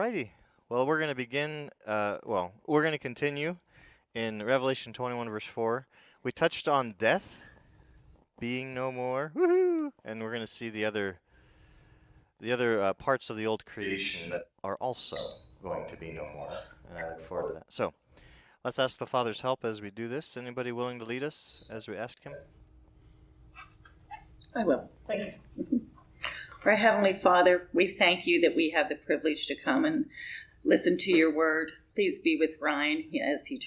Alrighty. Well, we're going to begin, we're going to continue in Revelation 21, verse 4. We touched on death being no more. Woohoo! And we're going to see the other parts of the old creation that are also going to be no more. And I look forward to that. So, let's ask the Father's help as we do this. Anybody willing to lead us as we ask Him? I will. Thank you. Our Heavenly Father, we thank you that we have the privilege to come and listen to your word. Please be with Ryan as he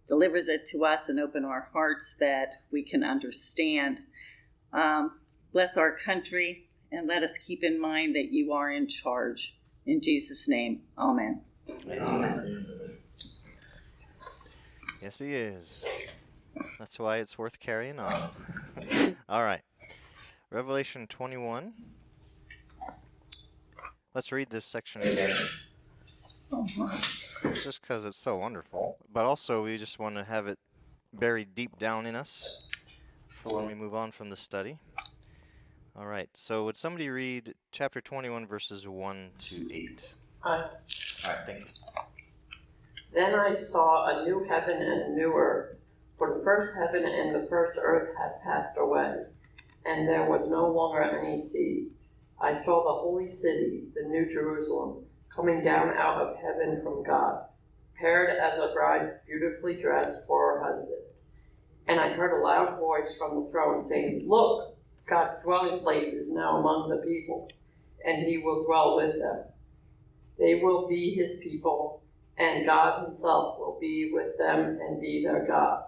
delivers it to us and open our hearts that we can understand. Bless our country and let us keep in mind that you are in charge. In Jesus' name, amen. Amen. Yes, He is. That's why it's worth carrying on. All right. Revelation 21. Let's read this section again. Just because it's so wonderful. But also, we just want to have it buried deep down in us for when we move on from the study. All right. So, would somebody read chapter 21, verses 1 to 8? All right. Thank you. Then I saw a new heaven and a new earth, for the first heaven and the first earth had passed away, and there was no longer any sea. I saw the holy city, the new Jerusalem, coming down out of heaven from God, prepared as a bride beautifully dressed for her husband. And I heard a loud voice from the throne saying, "Look, God's dwelling place is now among the people, and he will dwell with them. They will be his people, and God himself will be with them and be their God.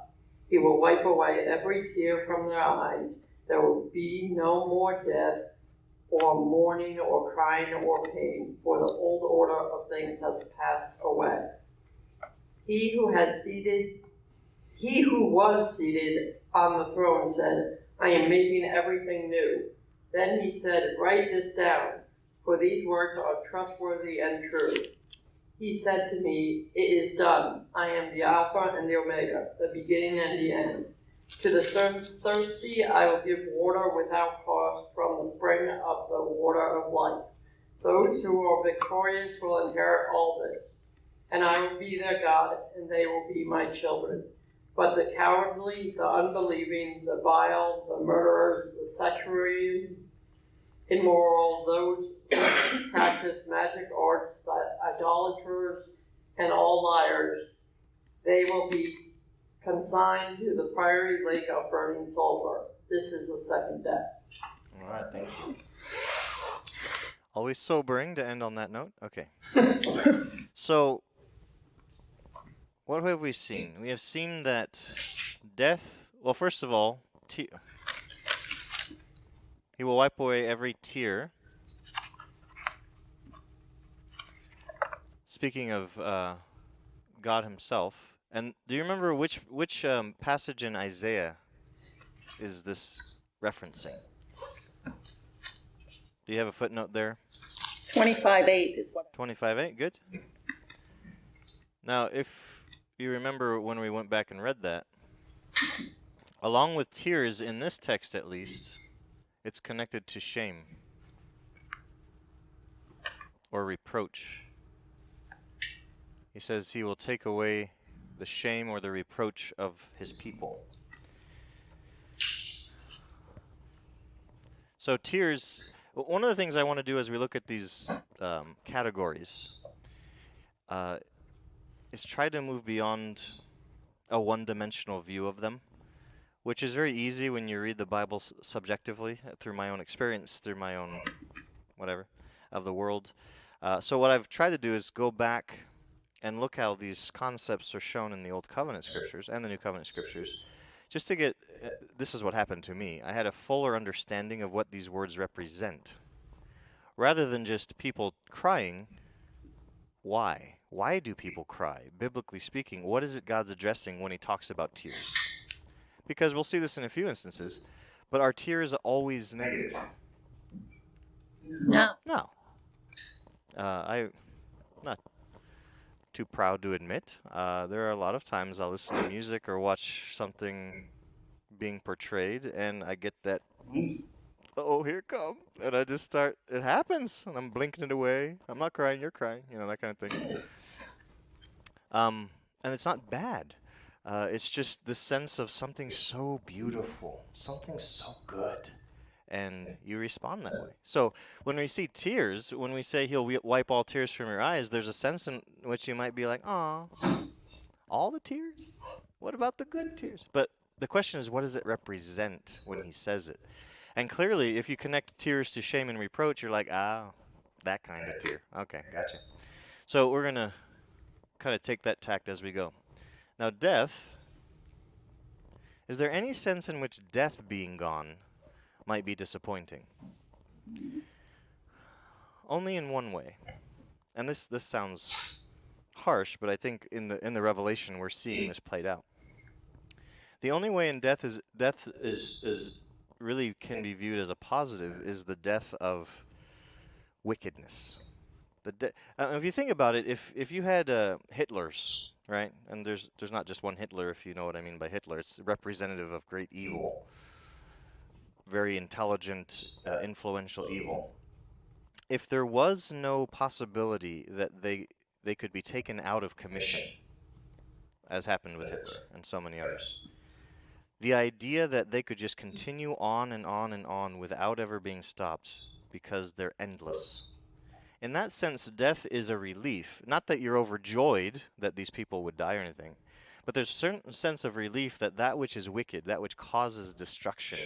He will wipe away every tear from their eyes. There will be no more death, or mourning, or crying, or pain, for the old order of things has passed away." He who was seated on the throne said, "I am making everything new." Then he said, "Write this down, for these words are trustworthy and true." He said to me, "It is done. I am the Alpha and the Omega, the beginning and the end. To the thirsty I will give water without cost from the spring of the water of life. Those who are victorious will inherit all this, and I will be their God, and they will be my children. But the cowardly, the unbelieving, the vile, the murderers, the sexually immoral, those who practice magic arts, the idolaters, and all liars, they will be consigned to the fiery lake of burning sulfur. This is the second death." All right, thank you. Always sobering to end on that note. Okay. So, what have we seen? We have seen that death, well, first of all, he will wipe away every tear. Speaking of God himself. And do you remember which passage in Isaiah is this referencing? Do you have a footnote there? 25:8 is what. 25:8, good. Now, if you remember when we went back and read that, along with tears in this text at least, it's connected to shame or reproach. He says he will take away the shame or the reproach of his people. So tears, one of the things I want to do as we look at these categories is try to move beyond a one-dimensional view of them, which is very easy when you read the Bible subjectively, through my own experience, through my own whatever, of the world. So what I've tried to do is go back and look how these concepts are shown in the Old Covenant Scriptures and the New Covenant Scriptures, just to get, this is what happened to me. I had a fuller understanding of what these words represent. Rather than just people crying, why? Why do people cry? Biblically speaking, what is it God's addressing when he talks about tears? Because we'll see this in a few instances, but are tears always negative? No. No. I'm not too proud to admit. There are a lot of times I'll listen to music or watch something being portrayed, and I get that oh, here it come. And I just start, it happens. And I'm blinking it away. I'm not crying, you're crying. You know, that kind of thing. And it's not bad. It's just the sense of something so beautiful, something so good. And you respond that way. So when we see tears, when we say he'll wipe all tears from your eyes, there's a sense in which you might be like, "Aw, all the tears? What about the good tears?" But the question is, what does it represent when he says it? And clearly, if you connect tears to shame and reproach, you're like, "Ah, that kind of tear." Okay, gotcha. So we're going to kind of take that tact as we go. Now, death, is there any sense in which death being gone might be disappointing? Only in one way. And this sounds harsh, but I think in the Revelation we're seeing this played out. The only way in death is really can be viewed as a positive is the death of wickedness. If you think about it, if you had Hitlers, right, and there's not just one Hitler, if you know what I mean by Hitler, it's representative of great evil, very intelligent, influential evil. If there was no possibility that they could be taken out of commission, as happened with Hitler and so many others, the idea that they could just continue on and on and on without ever being stopped because they're endless. In that sense, death is a relief. Not that you're overjoyed that these people would die or anything, but there's a certain sense of relief that that which is wicked, that which causes destruction,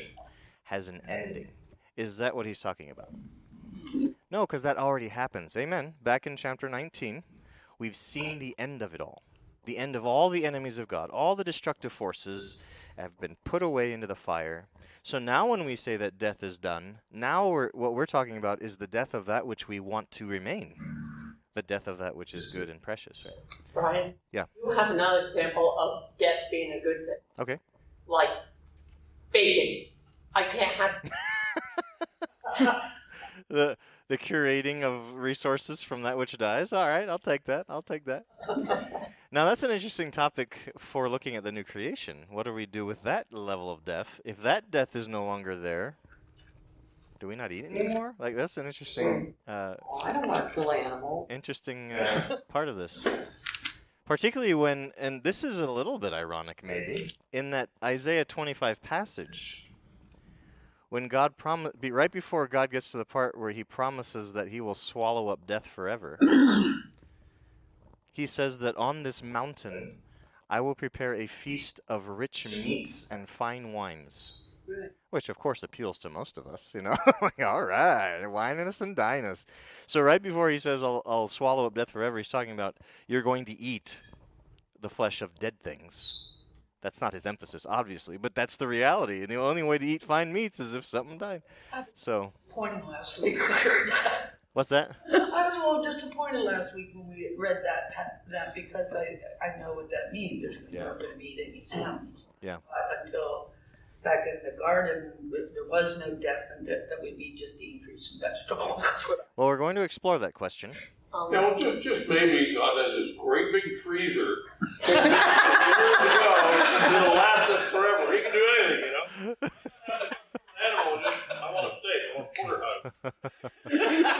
has an ending. Is that what he's talking about? No, because that already happens. Amen. Back in chapter 19, we've seen the end of it all. The end of all the enemies of God. All the destructive forces have been put away into the fire. So now when we say that death is done, now what we're talking about is the death of that which we want to remain. The death of that which is good and precious, right? Brian? Yeah. You have another example of death being a good thing. Okay. Like baking. I can't have... The curating of resources from that which dies. All right, I'll take that. I'll take that. Now that's an interesting topic for looking at the new creation. What do we do with that level of death? If that death is no longer there, do we not eat anymore? Like that's an interesting, I don't want to kill animals. interesting part of this. Particularly when, and this is a little bit ironic maybe, in that Isaiah 25 passage. When God right before God gets to the part where he promises that he will swallow up death forever, he says that on this mountain I will prepare a feast of rich meats and fine wines. Which of course appeals to most of us, you know. Like, all right, wining us and dining us. So right before he says I'll swallow up death forever, he's talking about you're going to eat the flesh of dead things. That's not his emphasis, obviously, but that's the reality. And the only way to eat fine meats is if something died. So. Disappointed last week when I heard that. What's that? I was a little disappointed last week when we read that because I know what that means. There's never going to be any animals. Yeah. But until back in the garden, there was no death, and that we'd be just eating fruits and vegetables. That's what. Well, we're going to explore that question. Just maybe this great big freezer. It'll last us forever. He can do anything, you know. Animal, I want a steak. I want a porter hut.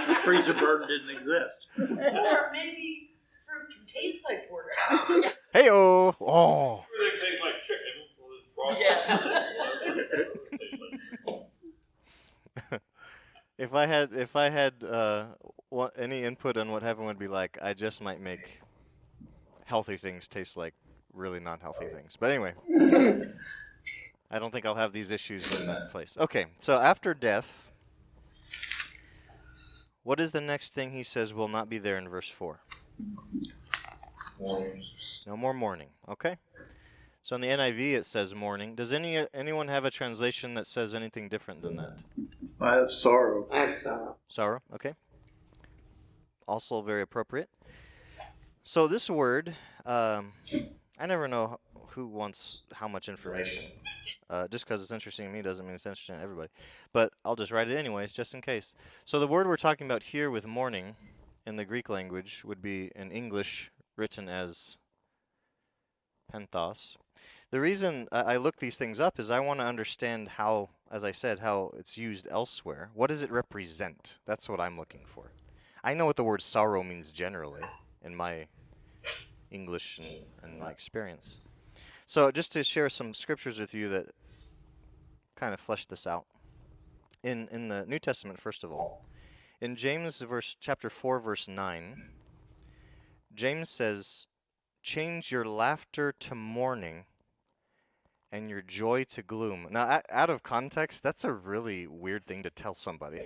The freezer burden didn't exist. Or maybe fruit can taste like porterhouse. Hey-oh! Oh! Everything tastes like chicken. If I had any input on what heaven would be like, I just might make healthy things taste like really not healthy things. But anyway, I don't think I'll have these issues in that place. Okay, so after death, what is the next thing he says will not be there in verse 4? No more mourning. Okay. So in the NIV it says mourning. Does anyone have a translation that says anything different than that? I have sorrow. I have sorrow. Sorrow, okay. Also very appropriate. So this word, I never know who wants how much information. Just because it's interesting to me doesn't mean it's interesting to everybody. But I'll just write it anyways, just in case. So the word we're talking about here with mourning in the Greek language would be in English written as Penthos. The reason I look these things up is I want to understand how, as I said, how it's used elsewhere. What does it represent? That's what I'm looking for. I know what the word sorrow means generally in my English and my experience. So just to share some scriptures with you that kind of flesh this out. In the New Testament, first of all, in James chapter 4, verse 9, James says, change your laughter to mourning and your joy to gloom. Now, out of context, that's a really weird thing to tell somebody.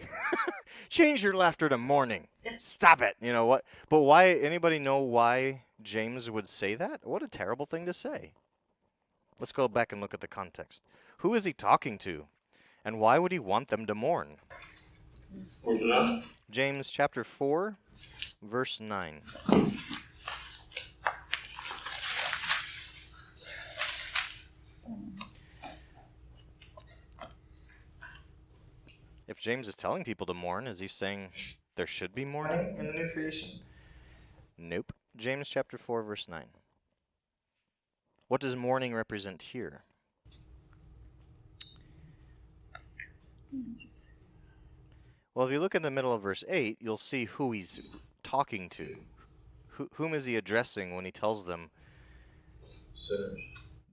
Change your laughter to mourning. Stop it. You know what? But why? Anybody know why James would say that? What a terrible thing to say. Let's go back and look at the context. Who is he talking to? And why would he want them to mourn? Where's it at? James chapter 4, verse 9. If James is telling people to mourn, is he saying there should be mourning in the new creation? Nope. James chapter 4, verse 9. What does mourning represent here? Well, if you look in the middle of verse 8, you'll see who he's talking to. Whom is he addressing when he tells them? Sinners.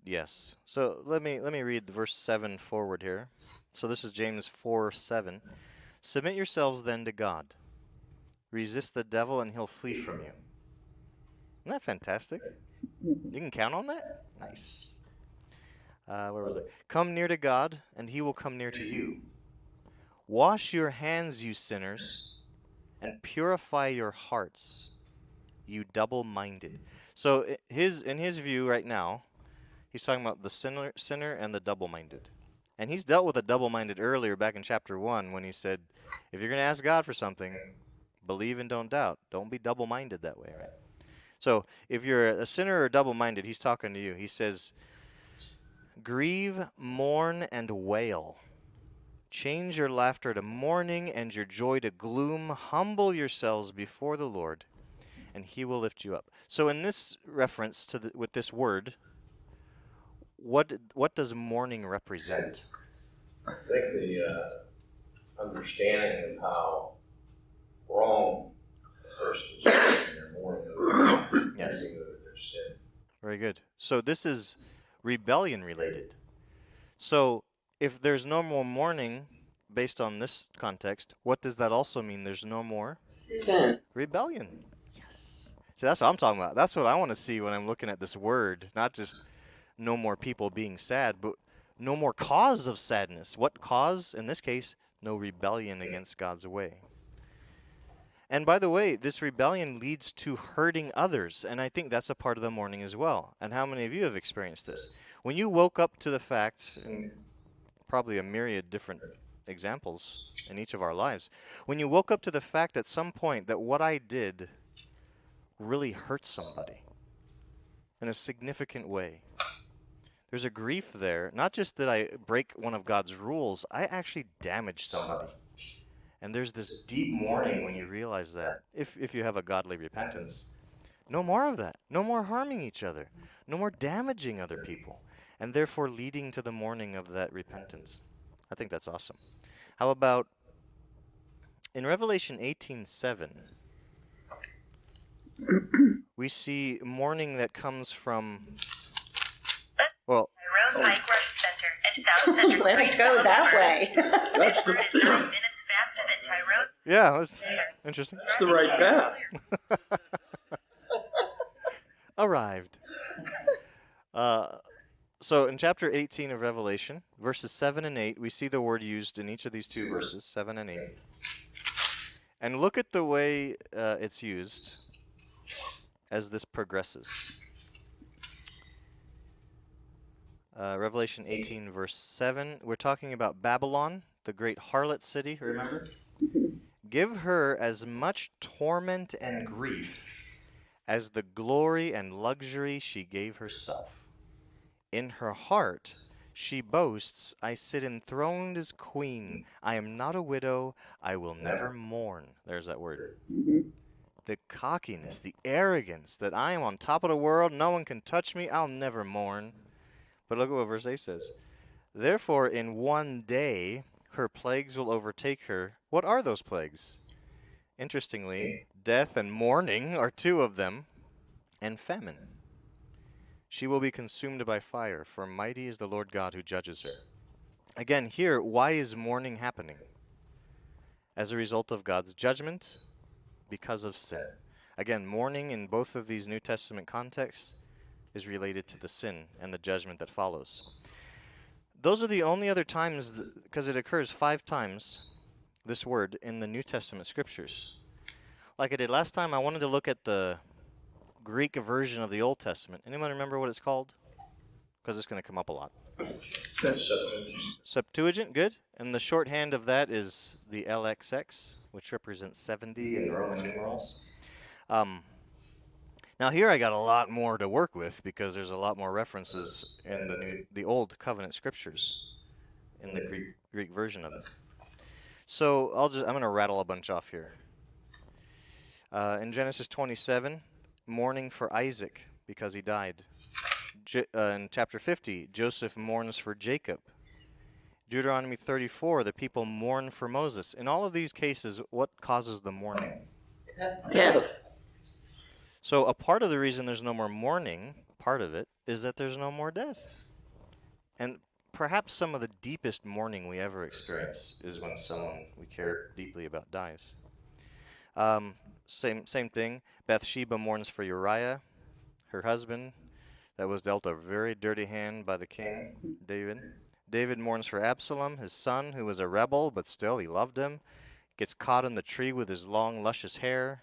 Yes. So let me read verse 7 forward here. So this is James 4:7. Submit yourselves then to God. Resist the devil and he'll flee from you. Isn't that fantastic? You can count on that? Nice. Where was it? Come near to God and he will come near to you. Wash your hands, you sinners, and purify your hearts, you double-minded. So in his view right now, he's talking about the sinner and the double-minded. And he's dealt with the double-minded earlier back in chapter 1 when he said, if you're going to ask God for something, believe and don't doubt. Don't be double-minded that way, right? So if you're a sinner or double-minded, he's talking to you. He says, grieve, mourn, and wail. Change your laughter to mourning and your joy to gloom. Humble yourselves before the Lord, and he will lift you up. So in this reference to with this word, what does mourning represent? I think the understanding of how wrong a person is doing in their mourning over Yes. their sin. Very good. So this is rebellion related. So if there's no more mourning based on this context, what does that also mean? There's no more Sin. rebellion. Yes. See, that's what I'm talking about. That's what I want to see when I'm looking at this word. Not just no more people being sad, but no more cause of sadness. What cause? In this case, no rebellion against God's way. And by the way, this rebellion leads to hurting others, and I think that's a part of the mourning as well. And how many of you have experienced this? When you woke up to the fact, and probably a myriad different examples in each of our lives, when you woke up to the fact at some point that what I did really hurt somebody in a significant way, there's a grief there. Not just that I break one of God's rules, I actually damaged somebody. And there's this deep mourning when you realize that, if you have a godly repentance. No more of that. No more harming each other. No more damaging other people. And therefore leading to the mourning of that repentance. I think that's awesome. How about in Revelation 18:7, we see mourning that comes from, well, Tyrone Pike Rec Center and South Center Street. Let's go that way. That's This route is 9 minutes faster than Tyrone. yeah, that's interesting. That's the right path. Arrived. So in chapter 18 of Revelation, verses 7 and 8, we see the word used in each of these two verses, 7 and 8. And look at the way it's used as this progresses. Revelation 18, verse 7, we're talking about Babylon, the great harlot city, remember? Give her as much torment and grief as the glory and luxury she gave herself. In her heart she boasts, I sit enthroned as queen. I am not a widow. I will never mourn. There's that word. The cockiness, the arrogance that I am on top of the world, no one can touch me, I'll never mourn. But look at what verse 8 says. Therefore, in one day, her plagues will overtake her. What are those plagues? Interestingly, death and mourning are two of them, and famine. She will be consumed by fire, for mighty is the Lord God who judges her. Again, here, why is mourning happening? As a result of God's judgment, because of sin. Again, mourning in both of these New Testament contexts is related to the sin and the judgment that follows. Those are the only other times, because it occurs 5 times, this word, in the New Testament scriptures. Like I did last time, I wanted to look at the Greek version of the Old Testament. Anyone remember what it's called? Because it's going to come up a lot. Septuagint, good. And the shorthand of that is the LXX, which represents 70 in Roman numerals. Now here I got a lot more to work with because there's a lot more references in the Old Covenant scriptures in the Greek version of it. So I'm going to rattle a bunch off here. In Genesis 27, mourning for Isaac because he died. In chapter 50, Joseph mourns for Jacob. Deuteronomy 34, the people mourn for Moses. In all of these cases, what causes the mourning? Death. So a part of the reason there's no more mourning, part of it, is that there's no more death. And perhaps some of the deepest mourning we ever experience is when someone we care deeply about dies. Same thing. Bathsheba mourns for Uriah, her husband, that was dealt a very dirty hand by the king, David. David mourns for Absalom, his son, who was a rebel, but still he loved him. Gets caught in the tree with his long, luscious hair,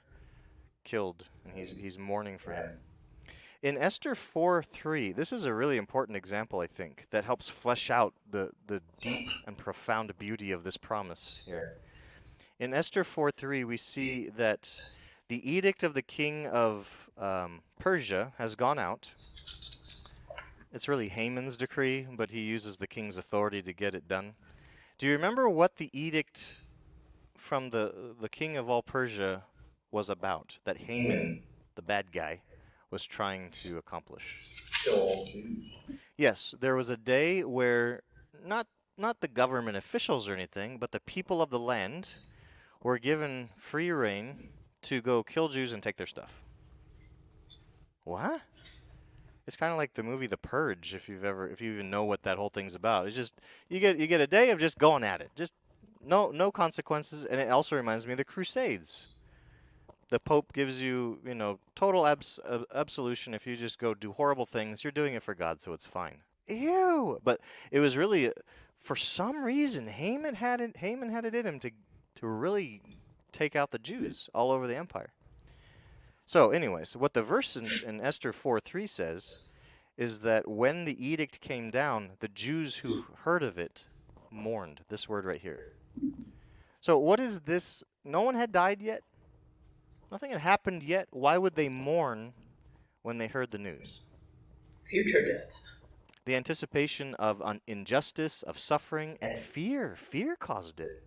killed, and he's mourning for him. In Esther 4:3, this is a really important example, I think, that helps flesh out the deep and profound beauty of this promise here. In Esther 4:3, we see that the edict of the king of Persia has gone out. It's really Haman's decree, but he uses the king's authority to get it done. Do you remember what the edict from the king of all Persia was about, that Haman, the bad guy, was trying to accomplish? Yes, there was a day where not the government officials or anything, but the people of the land were given free rein to go kill Jews and take their stuff. What? It's kind of like the movie The Purge, if you even know what that whole thing's about. It's just you get a day of just going at it, just no consequences, and it also reminds me of the Crusades. The Pope gives you total absolution if you just go do horrible things. You're doing it for God, so it's fine. Ew! But it was really, for some reason, Haman had it in him to really take out the Jews all over the empire. So anyways, what the verse in Esther 4:3 says is that when the edict came down, the Jews who heard of it mourned. This word right here. So what is this? No one had died yet. Nothing had happened yet. Why would they mourn when they heard the news? Future death. The anticipation of injustice, of suffering, and fear. Fear caused it.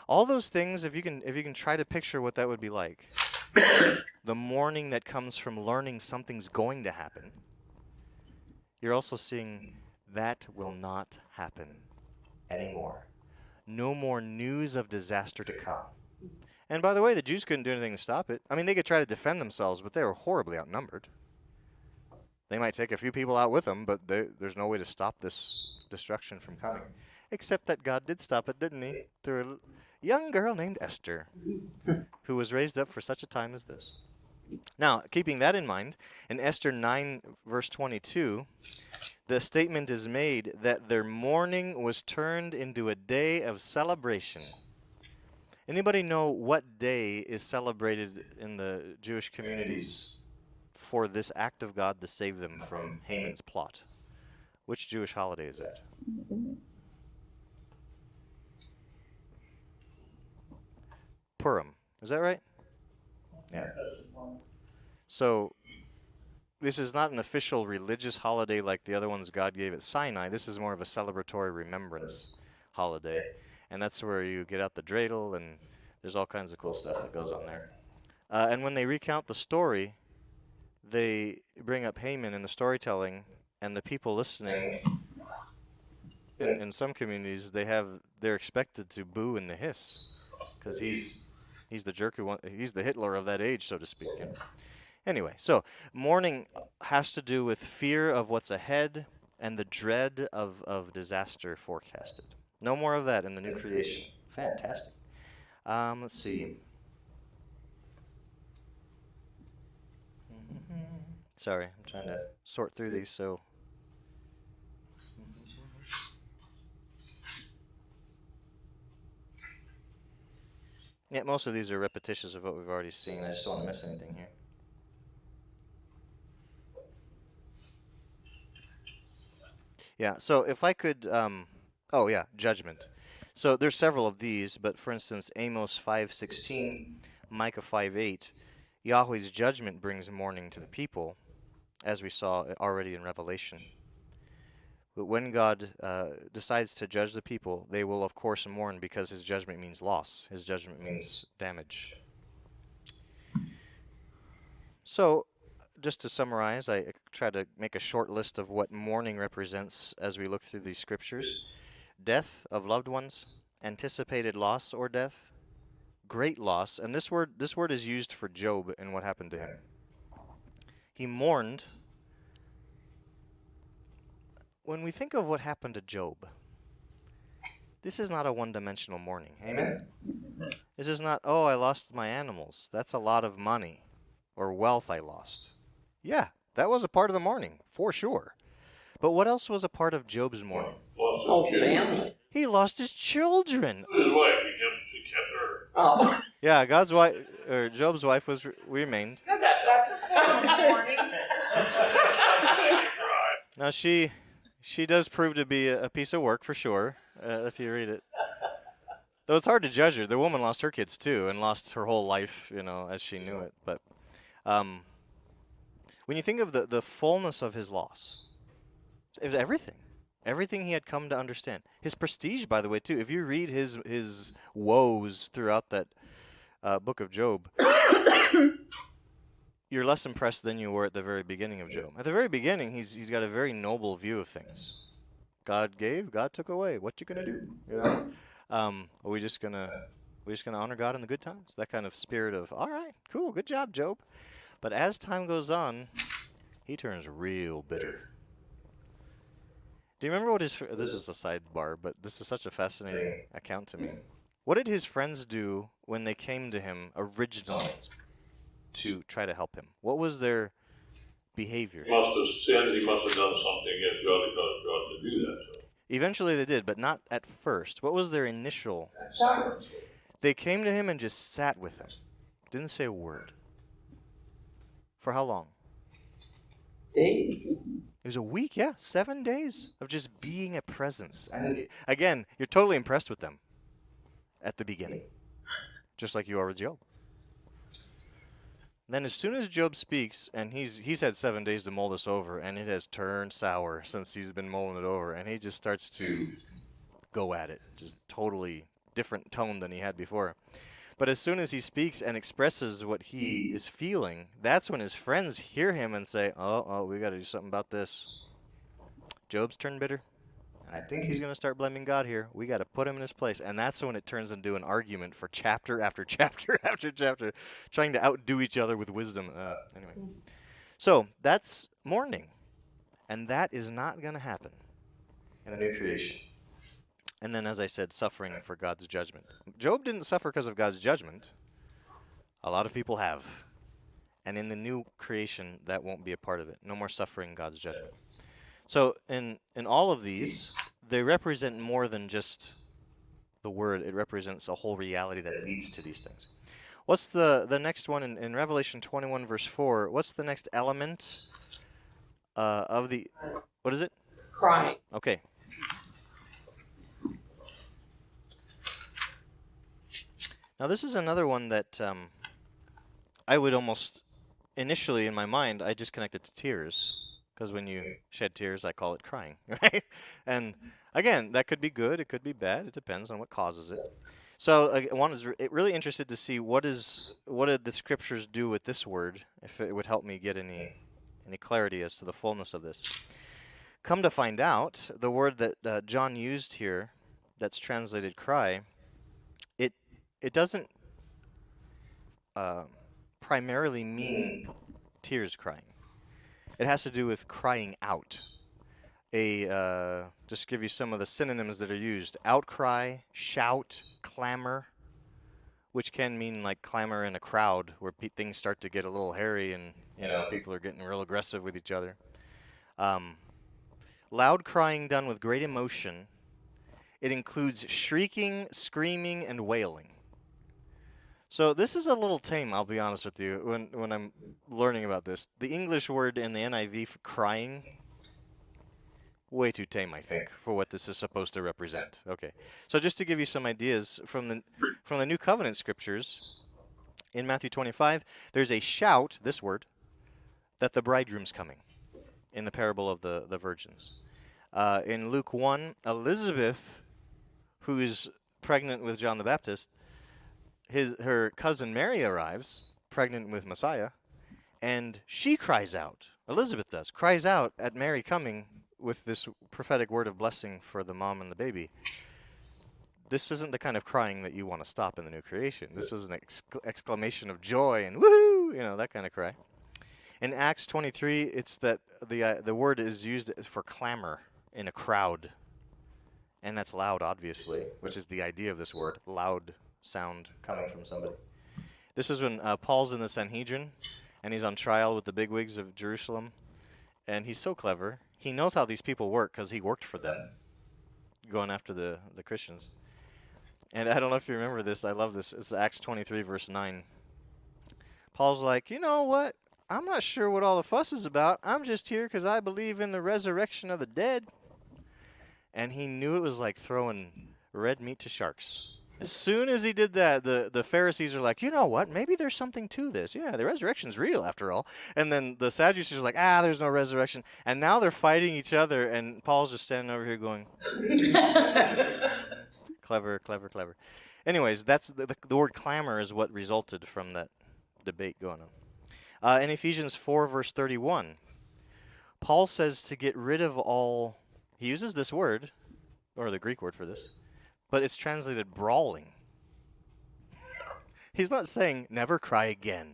All those things, if you can try to picture what that would be like. The mourning that comes from learning something's going to happen. You're also seeing that will not happen anymore. No more news of disaster to come. And by the way, the Jews couldn't do anything to stop it. I mean, they could try to defend themselves, but they were horribly outnumbered. They might take a few people out with them, but there's no way to stop this destruction from coming. Except that God did stop it, didn't he? Through a young girl named Esther, who was raised up for such a time as this. Now, keeping that in mind, in Esther 9, verse 22, the statement is made that their mourning was turned into a day of celebration. Anybody know what day is celebrated in the Jewish communities for this act of God to save them from Haman's plot? Which Jewish holiday is that? Purim. Is that right? Yeah. So this is not an official religious holiday like the other ones God gave at Sinai. This is more of a celebratory remembrance holiday. And that's where you get out the dreidel, and there's all kinds of cool stuff that goes on there. And when they recount the story, they bring up Haman in the storytelling, and the people listening. In some communities, they're expected to boo and to hiss, because he's the jerk he's the Hitler of that age, so to speak. Anyway, so mourning has to do with fear of what's ahead and the dread of disaster forecasted. No more of that in the new creation. Fantastic. Let's see. Sorry, I'm trying to sort through these, so. Yeah, most of these are repetitious of what we've already seen. I just don't want to miss anything here. Yeah, so if I could, oh yeah, judgment. So there's several of these, but for instance, Amos 5:16, Micah 5:8, Yahweh's judgment brings mourning to the people, as we saw already in Revelation. But when God decides to judge the people, they will of course mourn, because his judgment means loss. His judgment means damage. So, just to summarize, I try to make a short list of what mourning represents as we look through these scriptures. Death of loved ones, anticipated loss or death, great loss, and this word is used for Job and what happened to him. He mourned. When we think of what happened to Job, this is not a one-dimensional mourning. Amen? This is not, oh, I lost my animals. That's a lot of money or wealth I lost. Yeah, that was a part of the mourning, for sure. But what else was a part of Job's mourning? Lost Whole his kids. family. He lost his children. His wife, he kept her. Oh. Yeah, Job's wife was remained. That's a form of mourning. Now she does prove to be a piece of work for sure, if you read it. Though it's hard to judge her. The woman lost her kids too, and lost her whole life, as she knew it. But when you think of the fullness of his loss, it was everything. Everything he had come to understand. His prestige, by the way, too. If you read his woes throughout that book of Job, you're less impressed than you were at the very beginning of Job. At the very beginning, he's got a very noble view of things. God gave, God took away. What you gonna do? Are we just gonna honor God in the good times? That kind of spirit of, all right, cool, good job, Job. But as time goes on, he turns real bitter. Do you remember what this is a sidebar, but this is such a fascinating account to me. What did his friends do when they came to him originally to try to help him? What was their behavior? He must have sinned, he must have done something against God to cause God to do that. So. Eventually they did, but not at first. What was their initial? They came to him and just sat with him. Didn't say a word. For how long? Days. It was a week, yeah, 7 days of just being a presence. And again, you're totally impressed with them at the beginning, just like you are with Job. Then as soon as Job speaks, and he's had 7 days to mull this over, and it has turned sour since he's been mulling it over, and he just starts to go at it, just totally different tone than he had before. But as soon as he speaks and expresses what he is feeling, that's when his friends hear him and say, oh, we got to do something about this. Job's turned bitter. And I think he's going to start blaming God here. We got to put him in his place. And that's when it turns into an argument for chapter after chapter after chapter, trying to outdo each other with wisdom. Anyway. So that's mourning. And that is not going to happen in the new creation. And then, as I said, suffering for God's judgment. Job didn't suffer because of God's judgment. A lot of people have. And in the new creation, that won't be a part of it. No more suffering God's judgment. So in all of these, they represent more than just the word. It represents a whole reality that leads to these things. What's the next one in Revelation 21, verse 4? What's the next element of the... What is it? Crying. Okay. Now this is another one that I would almost, initially in my mind, I just connect it to tears. Because when you shed tears, I call it crying, right? And again, that could be good, it could be bad, it depends on what causes it. So one is really interested to see what did the scriptures do with this word, if it would help me get any clarity as to the fullness of this. Come to find out, the word that John used here, that's translated cry, it doesn't primarily mean tears crying. It has to do with crying out. Just give you some of the synonyms that are used: outcry, shout, clamor, which can mean like clamor in a crowd where things start to get a little hairy and people are getting real aggressive with each other. Loud crying done with great emotion. It includes shrieking, screaming, and wailing. So this is a little tame, I'll be honest with you, when I'm learning about this. The English word in the NIV for crying, way too tame, I think, for what this is supposed to represent. Okay, so just to give you some ideas from the New Covenant scriptures, in Matthew 25, there's a shout, this word, that the bridegroom's coming, in the parable of the virgins. In Luke 1, Elizabeth, who is pregnant with John the Baptist, her cousin Mary arrives, pregnant with Messiah, and she cries out. Elizabeth cries out at Mary coming with this prophetic word of blessing for the mom and the baby. This isn't the kind of crying that you want to stop in the new creation. This is an exclamation of joy and woohoo, that kind of cry. In Acts 23, it's that the word is used for clamor in a crowd, and that's loud, obviously, which is the idea of this word, loud sound coming from somebody. This is when Paul's in the Sanhedrin, and he's on trial with the bigwigs of Jerusalem, and he's so clever. He knows how these people work because he worked for them, going after the Christians. And I don't know if you remember this. I love this. It's Acts 23, verse 9. Paul's like, you know what? I'm not sure what all the fuss is about. I'm just here because I believe in the resurrection of the dead. And he knew it was like throwing red meat to sharks. As soon as he did that, the Pharisees are like, you know what? Maybe there's something to this. Yeah, the resurrection's real after all. And then the Sadducees are like, there's no resurrection. And now they're fighting each other, and Paul's just standing over here going, clever, clever, clever. Anyways, that's the word clamor is what resulted from that debate going on. In Ephesians 4, verse 31, Paul says to get rid of all, he uses this word, or the Greek word for this, but it's translated brawling. He's not saying never cry again.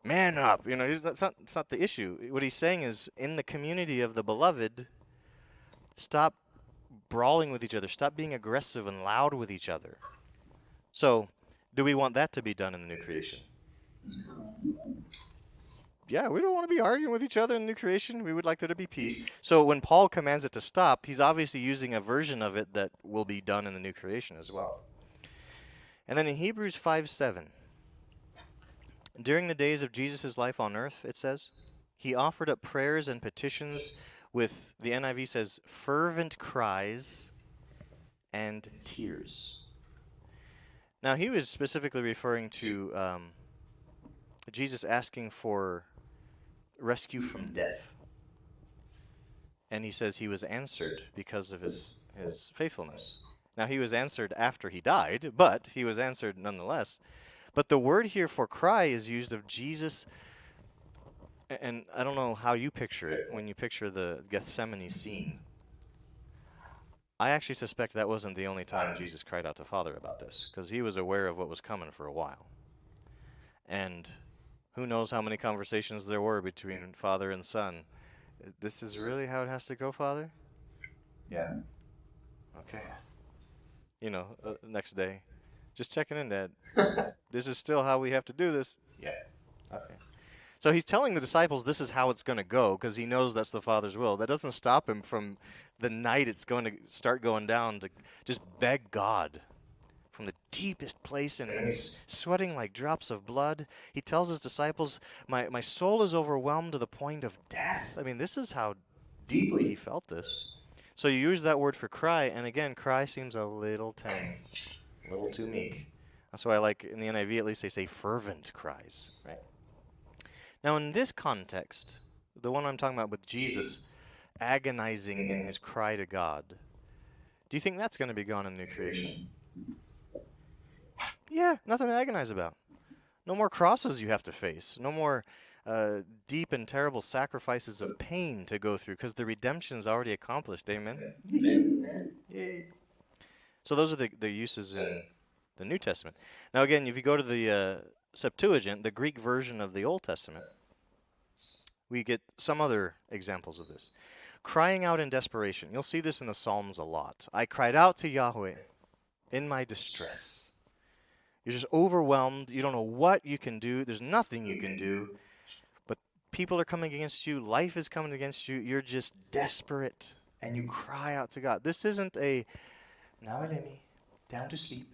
Man up. It's not the issue. What he's saying is in the community of the beloved, stop brawling with each other. Stop being aggressive and loud with each other. So, do we want that to be done in the new creation? Yeah, we don't want to be arguing with each other in the new creation. We would like there to be peace. So when Paul commands it to stop, he's obviously using a version of it that will be done in the new creation as well. And then in Hebrews 5:7, during the days of Jesus' life on earth, it says, he offered up prayers and petitions with, the NIV says, fervent cries and tears. Now, he was specifically referring to Jesus asking for rescue from death. And he says he was answered because of his faithfulness. Now, he was answered after he died, but he was answered nonetheless. But the word here for cry is used of Jesus, and I don't know how you picture it when you picture the Gethsemane scene. I actually suspect that wasn't the only time Jesus cried out to Father about this, because he was aware of what was coming for a while. And who knows how many conversations there were between Father and Son. This is really how it has to go, Father? Yeah. Okay. Next day. Just checking in, Dad. This is still how we have to do this? Yeah. Okay. So he's telling the disciples this is how it's going to go, because he knows that's the Father's will. That doesn't stop him from the night it's going to start going down to just beg God from the deepest place, and he's sweating like drops of blood. He tells his disciples, my soul is overwhelmed to the point of death. I mean, this is how deeply he felt this. So you use that word for cry, and again, cry seems a little tame, a little too meek. That's why I like, in the NIV at least, they say fervent cries, right? Now in this context, the one I'm talking about with Jesus agonizing in his cry to God, do you think that's going to be gone in the new creation? Yeah, nothing to agonize about. No more crosses you have to face. No more deep and terrible sacrifices of pain to go through because the redemption's already accomplished. Amen? Amen. Yay. So those are the uses in the New Testament. Now again, if you go to the Septuagint, the Greek version of the Old Testament, we get some other examples of this. Crying out in desperation. You'll see this in the Psalms a lot. I cried out to Yahweh in my distress. You're just overwhelmed. You don't know what you can do. There's nothing you can do. But people are coming against you. Life is coming against you. You're just desperate. And you cry out to God. This isn't a, now let me down to sleep.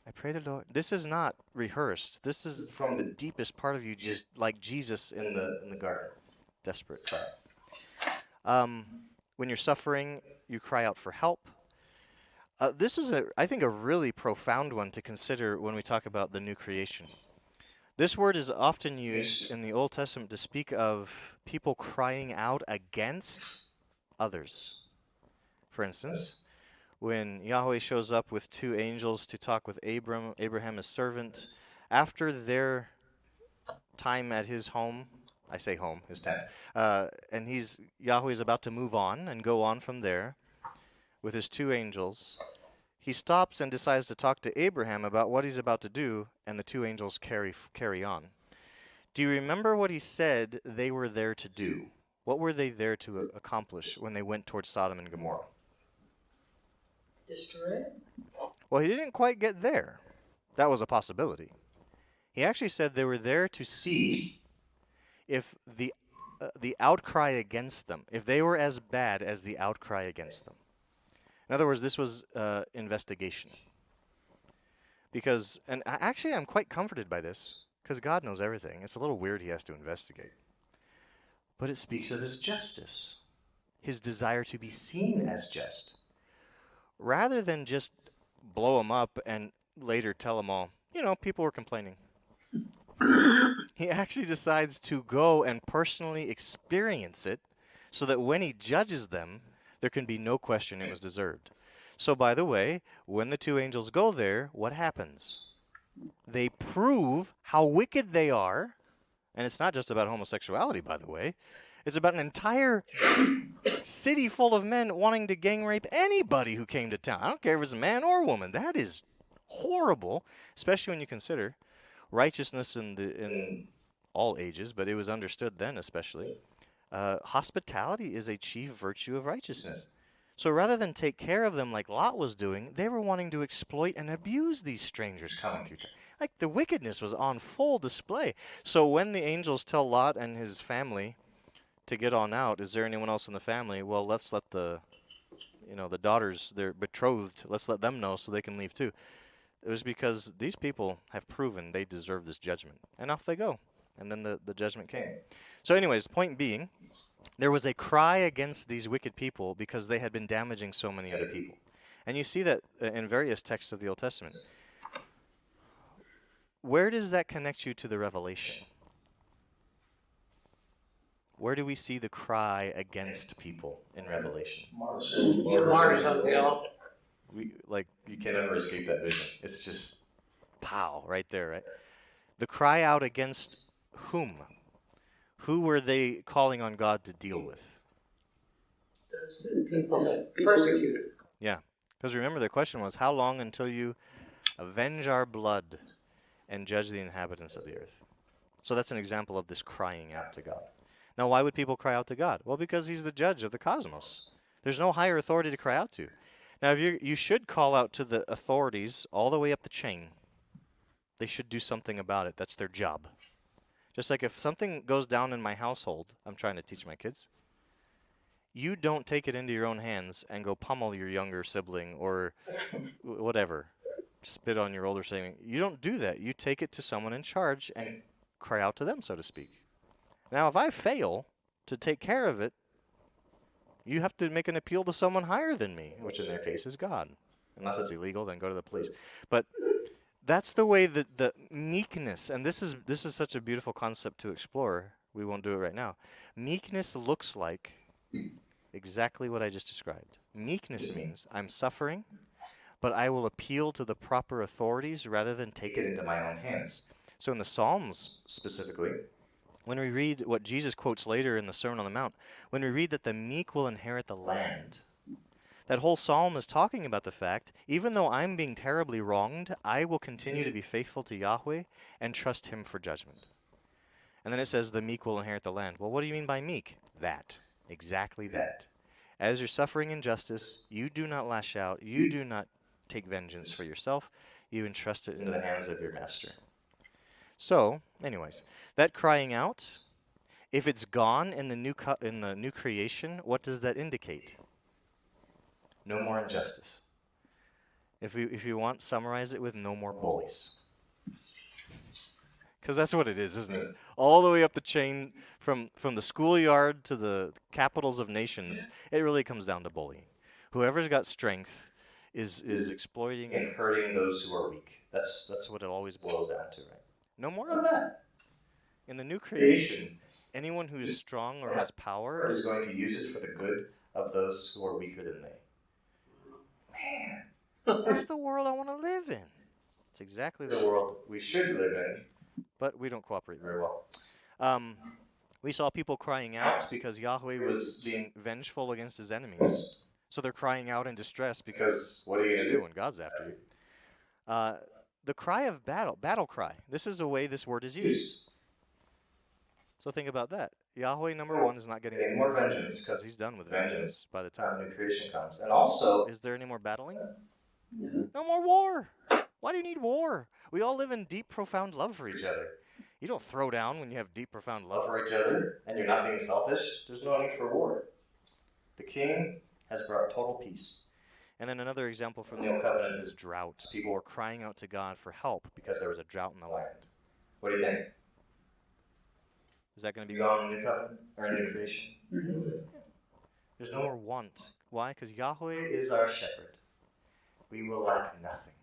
I pray the Lord. This is not rehearsed. This is from the deepest part of you, just like Jesus in the garden. Desperate cry. When you're suffering, you cry out for help. This is, I think, a really profound one to consider when we talk about the new creation. This word is often used in the Old Testament to speak of people crying out against others. For instance, when Yahweh shows up with two angels to talk with Abraham, his servant, after their time at his home, I say home, his tent, and Yahweh is about to move on and go on from there with his two angels. He stops and decides to talk to Abraham about what he's about to do, and the two angels carry on. Do you remember what he said they were there to do? What were they there to accomplish when they went towards Sodom and Gomorrah? Destroy it? Well, he didn't quite get there. That was a possibility. He actually said they were there to see if the outcry against them, if they were as bad as the outcry against them. In other words, this was investigation. Because, and actually I'm quite comforted by this, because God knows everything. It's a little weird he has to investigate. But it speaks of his justice, his desire to be seen as just. Rather than just blow them up and later tell them all, people were complaining. He actually decides to go and personally experience it so that when he judges them, there can be no question it was deserved. So, by the way, when the two angels go there, what happens? They prove how wicked they are. And it's not just about homosexuality, by the way. It's about an entire city full of men wanting to gang rape anybody who came to town. I don't care if it's a man or a woman. That is horrible, especially when you consider righteousness in all ages, but it was understood then especially. Hospitality is a chief virtue of righteousness. So rather than take care of them like Lot was doing, they were wanting to exploit and abuse these strangers coming through town. Like the wickedness was on full display. So when the angels tell Lot and his family to get on out, is there anyone else in the family? Well, let's let the daughters, they're betrothed, let's let them know so they can leave too. It was because these people have proven they deserve this judgment. And off they go. And then the judgment came. So anyways, point being, there was a cry against these wicked people because they had been damaging so many other people. And you see that in various texts of the Old Testament. Where does that connect you to the Revelation? Where do we see the cry against people in Revelation? Martyrs on the altar. You can never escape that vision. It's just pow right there, right? The cry out against whom? Who were they calling on God to deal with? Those People that persecuted. Yeah, because remember the question was, how long until you avenge our blood and judge the inhabitants of the earth? So that's an example of this crying out to God. Now, why would people cry out to God? Well, because he's the judge of the cosmos. There's no higher authority to cry out to. Now, you should call out to the authorities all the way up the chain. They should do something about it. That's their job. Just like if something goes down in my household, I'm trying to teach my kids, you don't take it into your own hands and go pummel your younger sibling or whatever, spit on your older sibling. You don't do that. You take it to someone in charge and cry out to them, so to speak. Now, if I fail to take care of it, you have to make an appeal to someone higher than me, which in their case is God. Unless it's illegal, then go to the police. But that's the way that the meekness, and this is such a beautiful concept to explore. We won't do it right now. Meekness looks like exactly what I just described. Meekness means I'm suffering, but I will appeal to the proper authorities rather than take it into my own hands. So in the Psalms specifically, when we read what Jesus quotes later in the Sermon on the Mount, when we read that the meek will inherit the land, that whole psalm is talking about the fact, even though I'm being terribly wronged, I will continue to be faithful to Yahweh and trust him for judgment. And then it says the meek will inherit the land. Well, what do you mean by meek? That. Exactly that. As you're suffering injustice, you do not lash out. You do not take vengeance for yourself. You entrust it into the hands of your master. So, anyways, that crying out, if it's gone in the new creation, what does that indicate? No more injustice. If you want, summarize it with no more bullies. Because that's what it is, isn't it? All the way up the chain, from the schoolyard to the capitals of nations, it really comes down to bullying. Whoever's got strength is exploiting and hurting those who are weak. That's what it always boils down to, right? No more of that. In the new creation, anyone who is strong or has power is going to use it for the good of those who are weaker than they. Man, that's the world I want to live in. It's exactly the world we should live in, but we don't cooperate very well. We saw people crying out because Yahweh was being vengeful against his enemies. So they're crying out in distress because what are you going to do when God's after you? The cry of battle cry. This is the way this word is used. So think about that. Yahweh, number one, is not getting any more vengeance because he's done with vengeance by the time the new creation comes. And also, is there any more battling? No more war. Why do you need war? We all live in deep, profound love for each other. You don't throw down when you have deep, profound love for each other and you're not being selfish. There's no need for war. The king has brought total peace. And then another example from the Old Covenant is drought. People were crying out to God for help because there was a drought in the land. What do you think? Is that going to be gone in the New Covenant or in the New Creation? Mm-hmm. There's no more want. Why? Because Yahweh is our shepherd. We will lack nothing.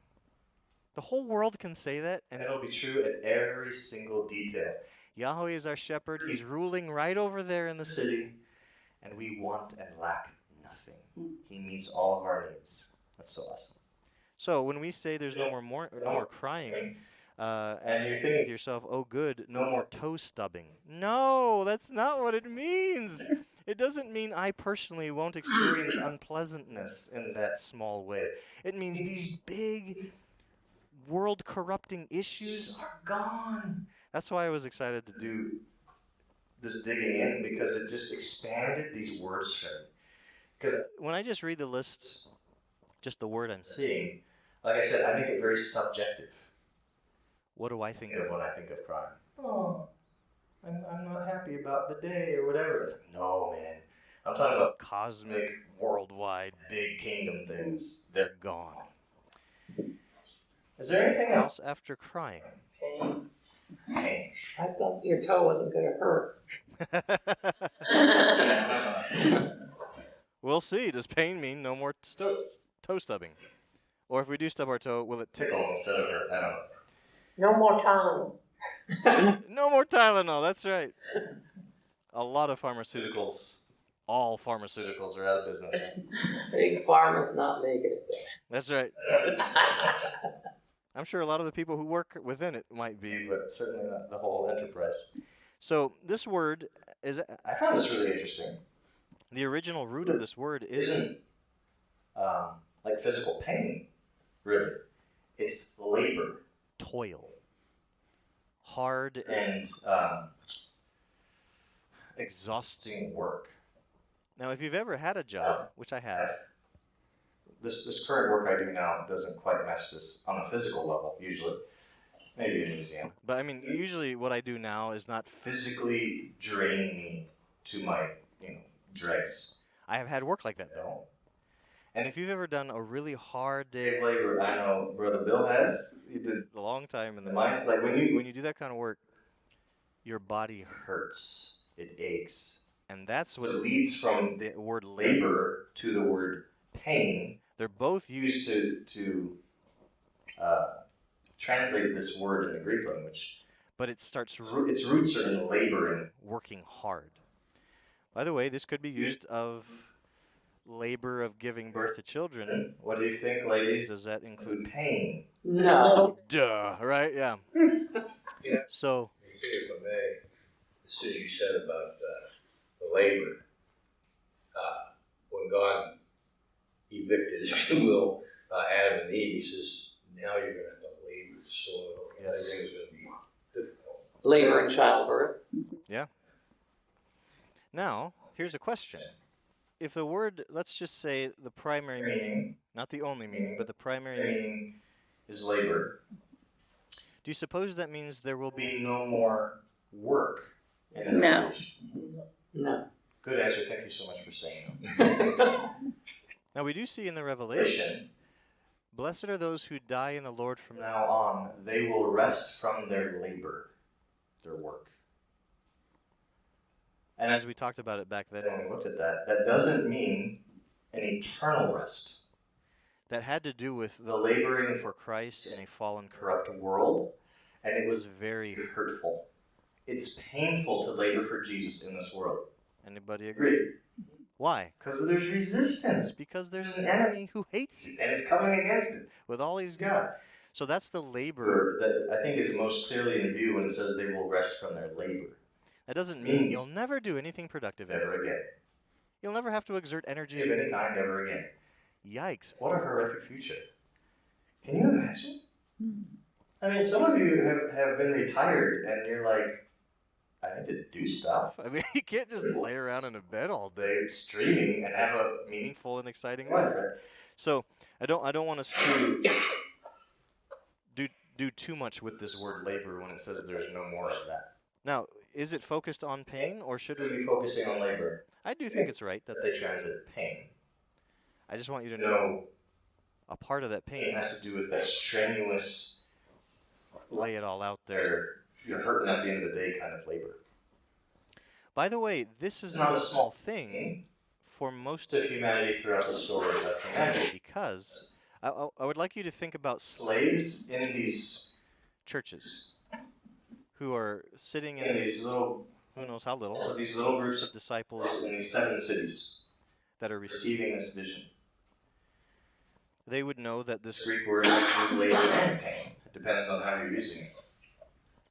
The whole world can say that, and it'll be true at every single detail. Yahweh is our shepherd. He's ruling right over there in the city, and we want and lack nothing. He meets all of our needs. That's so awesome. So when we say there's no more crying, and you're thinking to yourself, oh good, no more toe stubbing. No, that's not what it means. It doesn't mean I personally won't experience unpleasantness in that small way. It means these big world-corrupting issues are gone. That's why I was excited to do this digging in, because it just expanded these words for me. Because when I just read the lists, just the word I'm seeing, like I said, I make it very subjective. What do I think of when I think of crime? Oh, I'm not happy about the day or whatever. It's like, no, man. I'm talking about cosmic, worldwide, big kingdom things. They're gone. Is there anything else after crying? Pain. Pain. I thought your toe wasn't going to hurt. We'll see. Does pain mean no more toe stubbing? Or if we do stub our toe, will it tickle instead of hurt? I don't know. No more Tylenol. No more Tylenol, that's right. A lot of pharmaceuticals, all pharmaceuticals are out of business. Big Pharma's not making it. That's right. I'm sure a lot of the people who work within it might be, but certainly not the whole enterprise. So this word is, I found this really interesting. The original root of this word isn't like physical pain, really. It's labor, toil, hard and exhausting work. Now, if you've ever had a job, which I have, this current work I do now doesn't quite match this on a physical level, usually. Maybe in a museum. But I mean, usually what I do now is not physically draining me to my, dregs. I have had work like that, though. And if you've ever done a really hard day of labor, I know Brother Bill has. He did a long time in the mines. Like when you do that kind of work, your body hurts. It aches. And that's what leads from the word labor to the word pain. They're both used to translate this word in the Greek language. But its roots are in laboring, working hard. By the way, this could be used of labor of giving birth to children, what do you think, ladies? Does that include pain? No. Duh, right? Yeah. Yeah. So, You see, if I may, as soon as you said about the labor, when God evicted, if you will, Adam and Eve, he says, now you're going to have to labor the soil. Yes. Everything's going to be difficult. Labor and childbirth. now, here's a question. If the word, let's just say the primary meaning, not the only meaning, but the primary meaning is labor. do you suppose that means there will Be be no more work in the No. village. No. Good answer. Thank you so much for saying that. Now we do see in the Revelation, blessed are those who die in the Lord from From now now on, they will rest from their labor, their work. And as we talked about it back then, Then when we looked at that, that doesn't mean an eternal rest. that had to do with The laboring for Christ in a fallen, corrupt world, and it it was was very. hurtful. It's painful to labor for Jesus in this world. Anybody agree? Agreed. Why? Because there's resistance. Because there's an enemy who hates And it's coming against it. with all he's got. God. So that's the labor. That I think is most clearly in view when it says they will rest from their labor. That doesn't mean you'll never do anything productive ever. Ever again. You'll never have to exert energy Of any kind ever again. Yikes. What a horrific future. Can you imagine? I mean, some of you have been retired and you're like, I need to do stuff. I mean, you can't just lay around in a bed all day They streaming and have a meaningful and exciting life, life. right? So I don't want us to do too much with this word labor when it says there's no more of that. Now, is it focused on pain or should Should we we? be focusing on labor? I do think it's right that That they transit pain. I just want you to know No, a part of that it pain. has to do with that strenuous, Lay it all out there. you're hurting at the end of the day kind of labor. By the way, this is It's not not a a small thing for most To of humanity throughout the story of humanity. because I would like you to think about Slaves in these churches who are sitting in these little who knows how little these little groups of disciples in these 7 cities that are receiving. receiving this vision. They would know that this. Greek word has to do with labor and pain. It depends on how you're using it.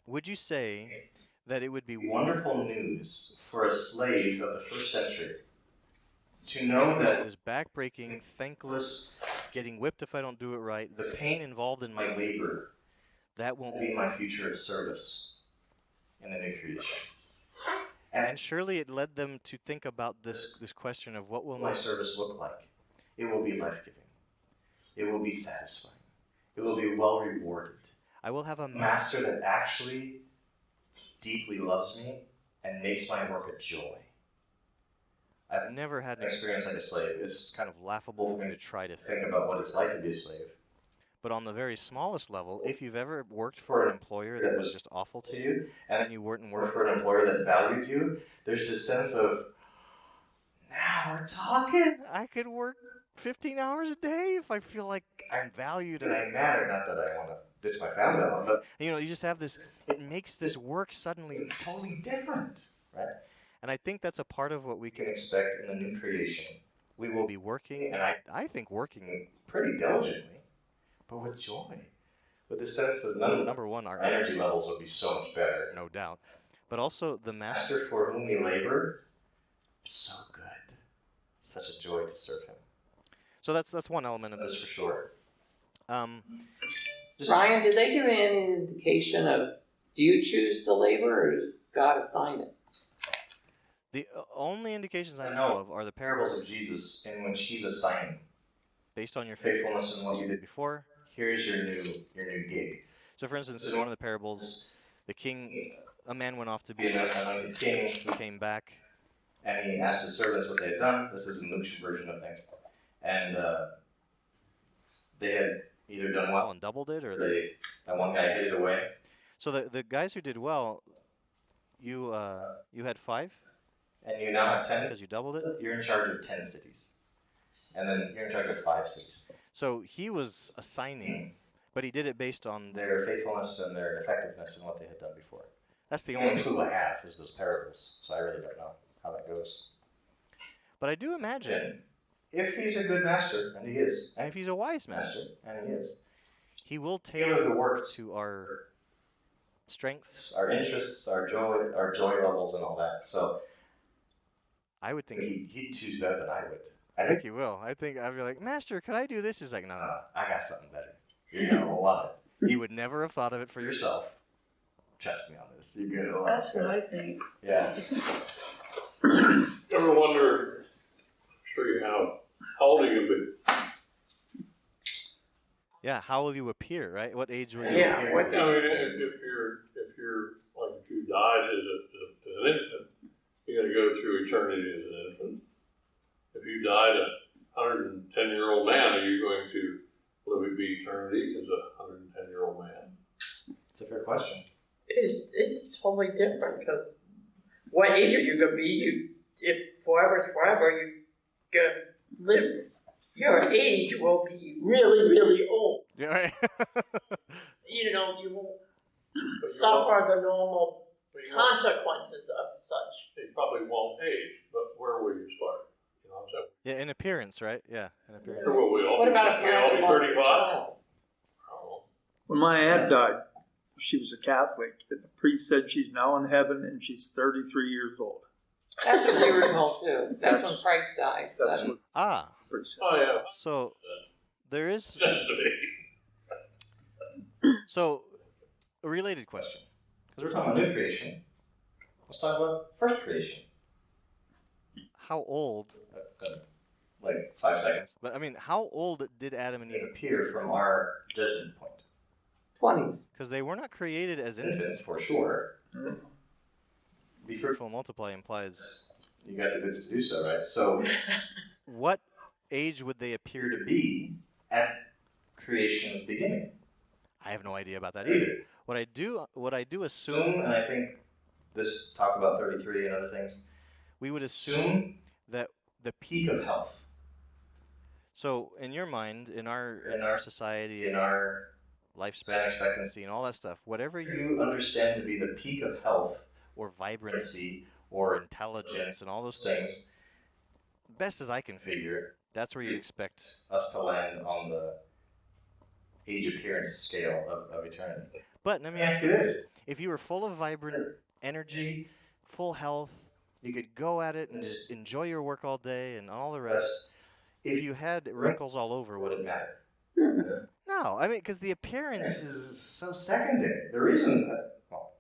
Would you say that it would be Wonderful news for a slave of the first century to know that this backbreaking, thankless, getting whipped if I don't do it right, the pain involved in my my labor that won't will be my future of service in the new creation. And surely it led them to think about this question of what will My service look like? It will be life-giving. It will be satisfying. It will be well rewarded. I will have a Master that actually deeply loves me and makes my work a joy. I've never had An an experience like a slave. It's kind of laughable for me to try to think about what it's like to be a slave. But on the very smallest level, if you've ever worked for an employer that was just awful to you, and then you weren't and Work worked for an employer that valued you, there's this sense of, now we're talking. I could work 15 hours a day if I feel like I'm valued And and I matter, not that I want to ditch my family on, but you just have this, it makes this work suddenly totally different, right? and I think that's a part of what we We can can expect in the new creation. we will be working, and I think working Pretty diligently, but with joy. With the sense that number one, our our energy levels will be so much better. no doubt, but also the master. Master for whom we labor, so good. Such a joy to serve him. So that's one element of That's this for sure. Just Ryan, did they give any indication of, do you choose to labor or does God assign it? The only indications I I know know of are the parables of Jesus in which he's assigning based on your faithfulness in what you did. before. Here's your new gig. So, for instance, in one of the parables, the king, a man went off to Be be an anointed king, he came back. and he asked his servants what they had done. This is Luke's version of things. And they had either done well, And doubled it, or or that one guy hid it away. so the guys who did well, you had 5 And you now have 10. because you doubled it. You're in charge of 10 cities. And then you're in charge of 5 cities. So he was assigning, but he did it based on Their faithfulness and their effectiveness in what they had done before. that's the The only only clue I have is those parables, so I really don't know how that goes. But I do imagine if he's a good master, and he is, And if he's a wise master, and he is, he will tailor tailor the work to our strengths. our interests, our joy levels, and all that. So I would I think think he'd choose better than I would. I think he will. I think I'd be like, Master, could I do this? He's like, no, no. I got something better. You're gonna love it. He would never have thought of it for For yourself. yourself. Trust me on this. You're gonna love That's it. what I think. Yeah. Ever wonder, I'm sure you have, how old are you? Yeah, how will you appear, right? What age will you Yeah, appear? what- I mean, if you're, like, if you died as an infant, you're gonna go through eternity as an infant. If you died a 110-year-old man, are you going to live be eternity as a 110-year-old man? It's a fair question. It's totally different because what age are you gonna be? If forever is forever, you gonna live. Your age will be really, really old. Yeah, right. You know, you won't But you suffer the normal But you won't- consequences of such. It probably won't age, but where will you start? You know what I'm saying? Yeah, in appearance, right? Yeah, in appearance. Where will we all? What about a we all parent be that lost a 35? child? I don't know. When my aunt died, she was a Catholic, and the priest said she's now in heaven and she's 33 years old. That's what we were told too. That's when Christ died. That's what Ah, the priest said. Oh, yeah. so there is Destiny. so a related question. Because we're talking about new creation. Let's talk about first creation. How old? Like 5 seconds. But I mean, how old did Adam and Eve Appear from our judgment point. 20s. Because they were not created as infants. Infants, for sure. Be fruitful and multiply implies You got the goods to do so, right? So what age would they appear to be? be at creation's beginning. I have no idea about that either. What I do assume, Assume, and I think this talk about 33 and other things, we would assume assume that the peak peak. of health So in your mind, in our society, in our lifespan expectancy and all that stuff, whatever you you understand to be the peak of health or vibrancy or intelligence and all those things, best as I can figure, that's where you expect. us to land on the age appearance scale of eternity. But let Let me me ask ask you you this: this. if you were full of vibrant energy, full health, you could go at it and just enjoy your work all day and all the rest. If you had wrinkles all over, would it matter? No, I mean, because the appearance This is. is so secondary. The reason that, well,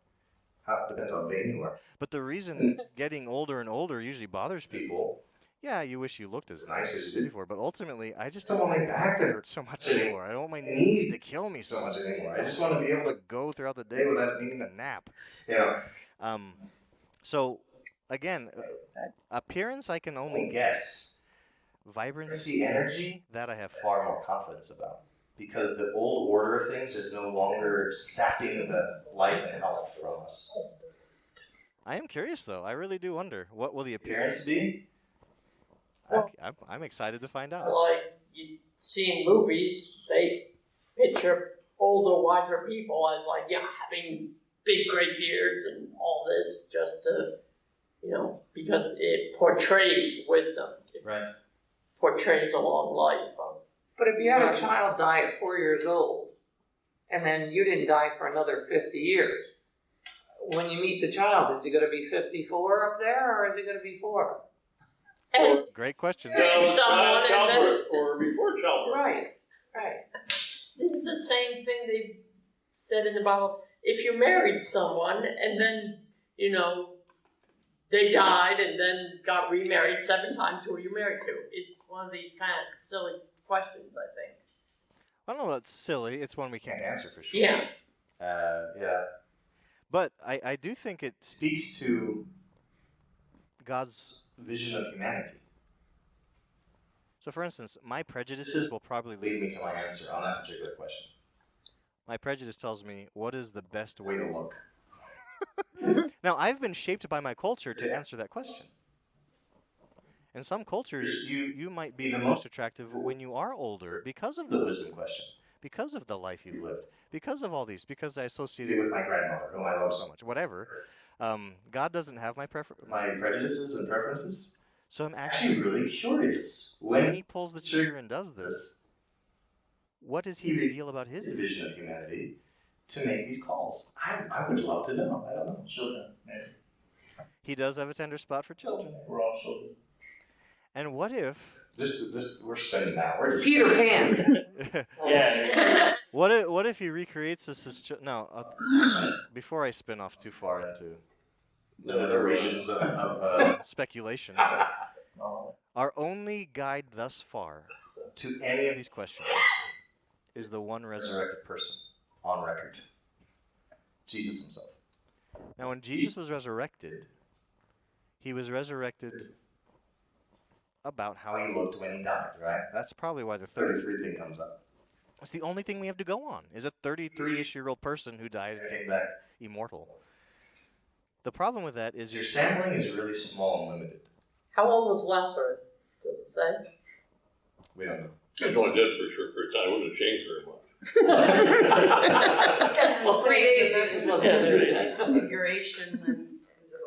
how, it depends on how vain you are. But the reason getting older and older usually bothers people. Yeah, you wish you looked as nice as you did before, but ultimately, I just I don't want my back to hurt so much anymore. I don't want my knees to kill me so much anymore. I just want to be able to go throughout the day without needing a nap. You know, So again, appearance I can only guess. Vibrancy, energy, that I have far more confidence about. Because the old order of things is no longer sapping the life and health from us. I am curious though. I really do wonder what will the Appearance appearance be. be? I'm excited to find out. Like you see in movies, they picture older, wiser people as like, yeah, having big gray beards and all this just to, because it portrays wisdom. It Right. portrays a long life. But if you had a child die at 4 years old, and then you didn't die for another 50 years, when you meet the child, is he going to be 54 up there, or is he going to be 4? And Great question. someone and then- childbirth or before childbirth. Right. this is the same thing they said in the Bible. If you married someone and then, they died and then got remarried 7 times, who are you married to? It's one of these kind of silly questions, I think. I don't know about silly. It's one we can't answer for sure. Yeah. Yeah. But I do think it Speaks to God's vision of humanity. So for instance, my prejudices will probably Lead lead me to my answer on that particular question. My prejudice tells me what is the best Way way to to look. Now, I've been shaped by my culture to answer that question. In some cultures, you might be the most attractive when you are older because of the wisdom question, because of the life you've lived, because of all these, because I associate See it with my grandmother, whom I love so much, whatever. God doesn't have my my prejudices and preferences. So I'm Actually, actually really curious. when he pulls the trigger and does this, what does he See, reveal about his his vision of humanity to make these calls. I would love to know. I don't know. Children, maybe. He does have a tender spot for children. We're all children. And what if Just we're spending now. We're just Peter spending. Pan. Yeah. what if he recreates this as no, before I spin off too far into The other regions of speculation, Oh. our only guide thus far to any of these questions is the one resurrected person on record, Jesus himself. Now, when Jesus was resurrected, he was resurrected about how he looked when he died, right? That's probably why the 33 thing comes up. It's the only thing we have to go on, is a 33-ish-year-old person who died and came back immortal. The problem with that is Your sampling is really small and limited. How old was Lazarus? Does it say? We don't know. He's only dead for a short period of time. It wouldn't have changed very much. It doesn't Well, 3 say days there's is a what it is. transfiguration and is it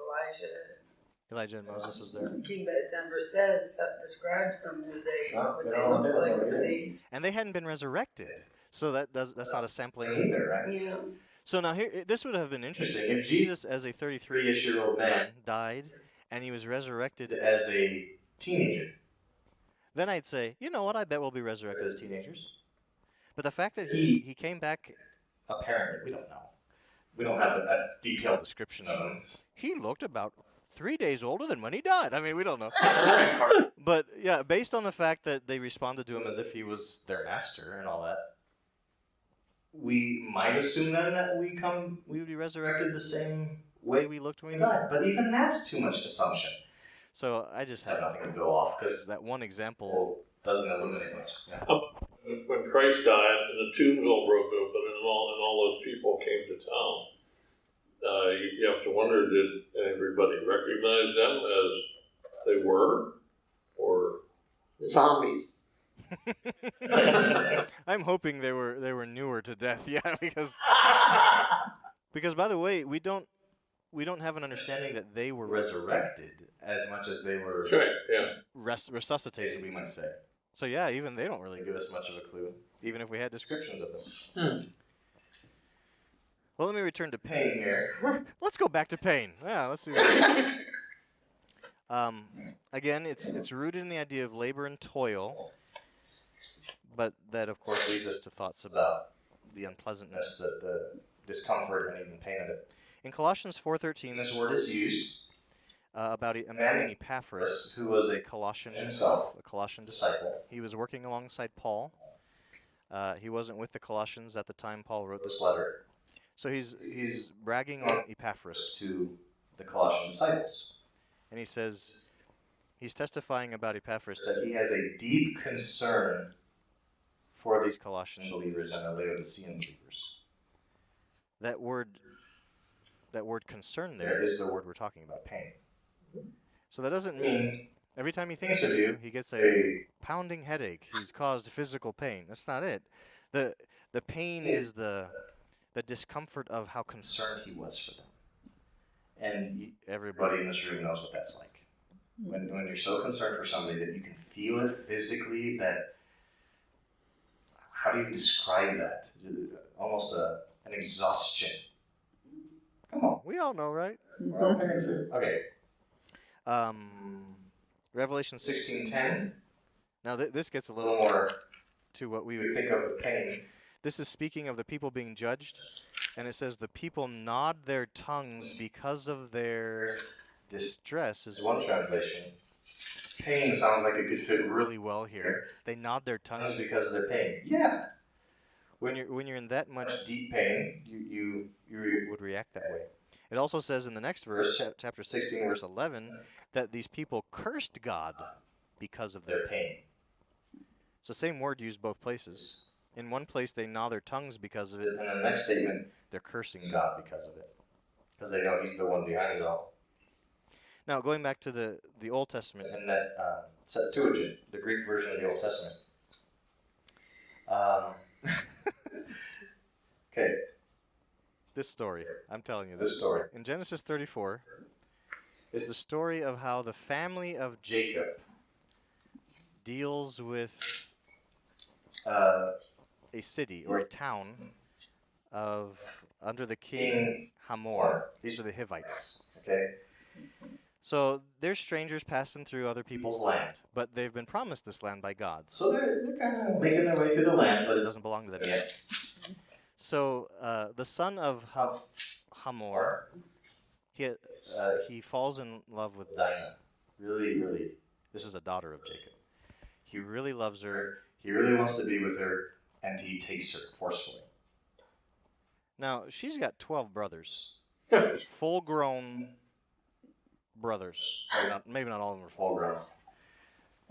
Elijah and Moses was there. Elijah? King Denver says, describes them, who they, No, what they they don't- they look don't like, know what either. they. And they hadn't been resurrected. So that's not a sampling Either, either. right? Yeah. So now here, this would have been interesting. Interesting. If Jesus, as a 33-ish-year-old man, died and he was resurrected As a teenager. then I'd say, you know what, I bet we'll be resurrected as teenagers. But the fact that he came back, Apparently, we don't know. We don't have a detailed description of of him, him. he looked about 3 days older than when he died. I mean, we don't know. But yeah, based on the fact that they responded to him as if he was their master and all that, we might assume then that we would be resurrected the same way we looked when we died. But even that's too much assumption. So I just Have have nothing to go off because that one example. doesn't illuminate much. Yeah. When Christ died and the tombs all broke open and all those people came to town, you have to wonder, did everybody recognize them as they were? Or Zombies. I'm hoping they were newer to death. Yeah, because by the way, we don't have an understanding that they were resurrected as much as they were right, yeah. resuscitated, we might say. So yeah, even they don't really give us much of a clue, even if we had descriptions of them. Well, let me return to pain here. Let's go back to pain. Yeah, let's do that. Again, it's rooted in the idea of labor and toil, but that, of course, leads us to thoughts about the unpleasantness, the discomfort, and even pain of it. In Colossians 4:13, this word is used about a man named Epaphras, who was a Colossian himself, a Colossian disciple. He was working alongside Paul. He wasn't with the Colossians at the time Paul wrote this letter. So he's bragging on Epaphras to the Colossian disciples. And he says, he's testifying about Epaphras that he has a deep concern for these Colossian believers and the Laodicean believers. That word concern there is the word we're talking about, pain. So that doesn't mean every time he thinks of you, he gets a pounding headache. He's caused physical pain. That's not it. The pain is the discomfort of how concerned he was for them. And everybody in this room knows what that's like. When you're so concerned for somebody that you can feel it physically, that, how do you describe that? Almost an exhaustion. Come on, we all know, right? We're all parents here. Okay. Revelation 16:10. Now this gets a little more to what we would think of as pain. This is speaking of the people being judged, and it says the people gnawed their tongues because of their distress, is one translation. Pain sounds like it could fit really well here. They gnawed their tongues because of their pain. Yeah. When you're in that much deep pain, you would react that way. It also says in the next verse, chapter 16, verse 11, that these people cursed God because of their pain. It's the same word used both places. In one place, they gnaw their tongues because of it, and in the next statement, they're cursing God because of it, because they know He's the one behind it all. Now, going back to the Old Testament and that Septuagint, the Greek version of the Old Testament. Okay. This story, I'm telling you, this story. In Genesis 34, is the story of how the family of Jacob deals with a city or a town of under the king Hamor. These are the Hivites. Okay? So they're strangers passing through other people's land, but they've been promised this land by God. So they're kind of making their way through the land, but It doesn't belong to them yeah. yet. So the son of Hamor, he falls in love with Dinah. Really, really. This is a daughter of Jacob. He really loves her. He really wants to be with her, and he takes her forcefully. Now, she's got 12 brothers. Full-grown brothers. Maybe not all of them are full-grown.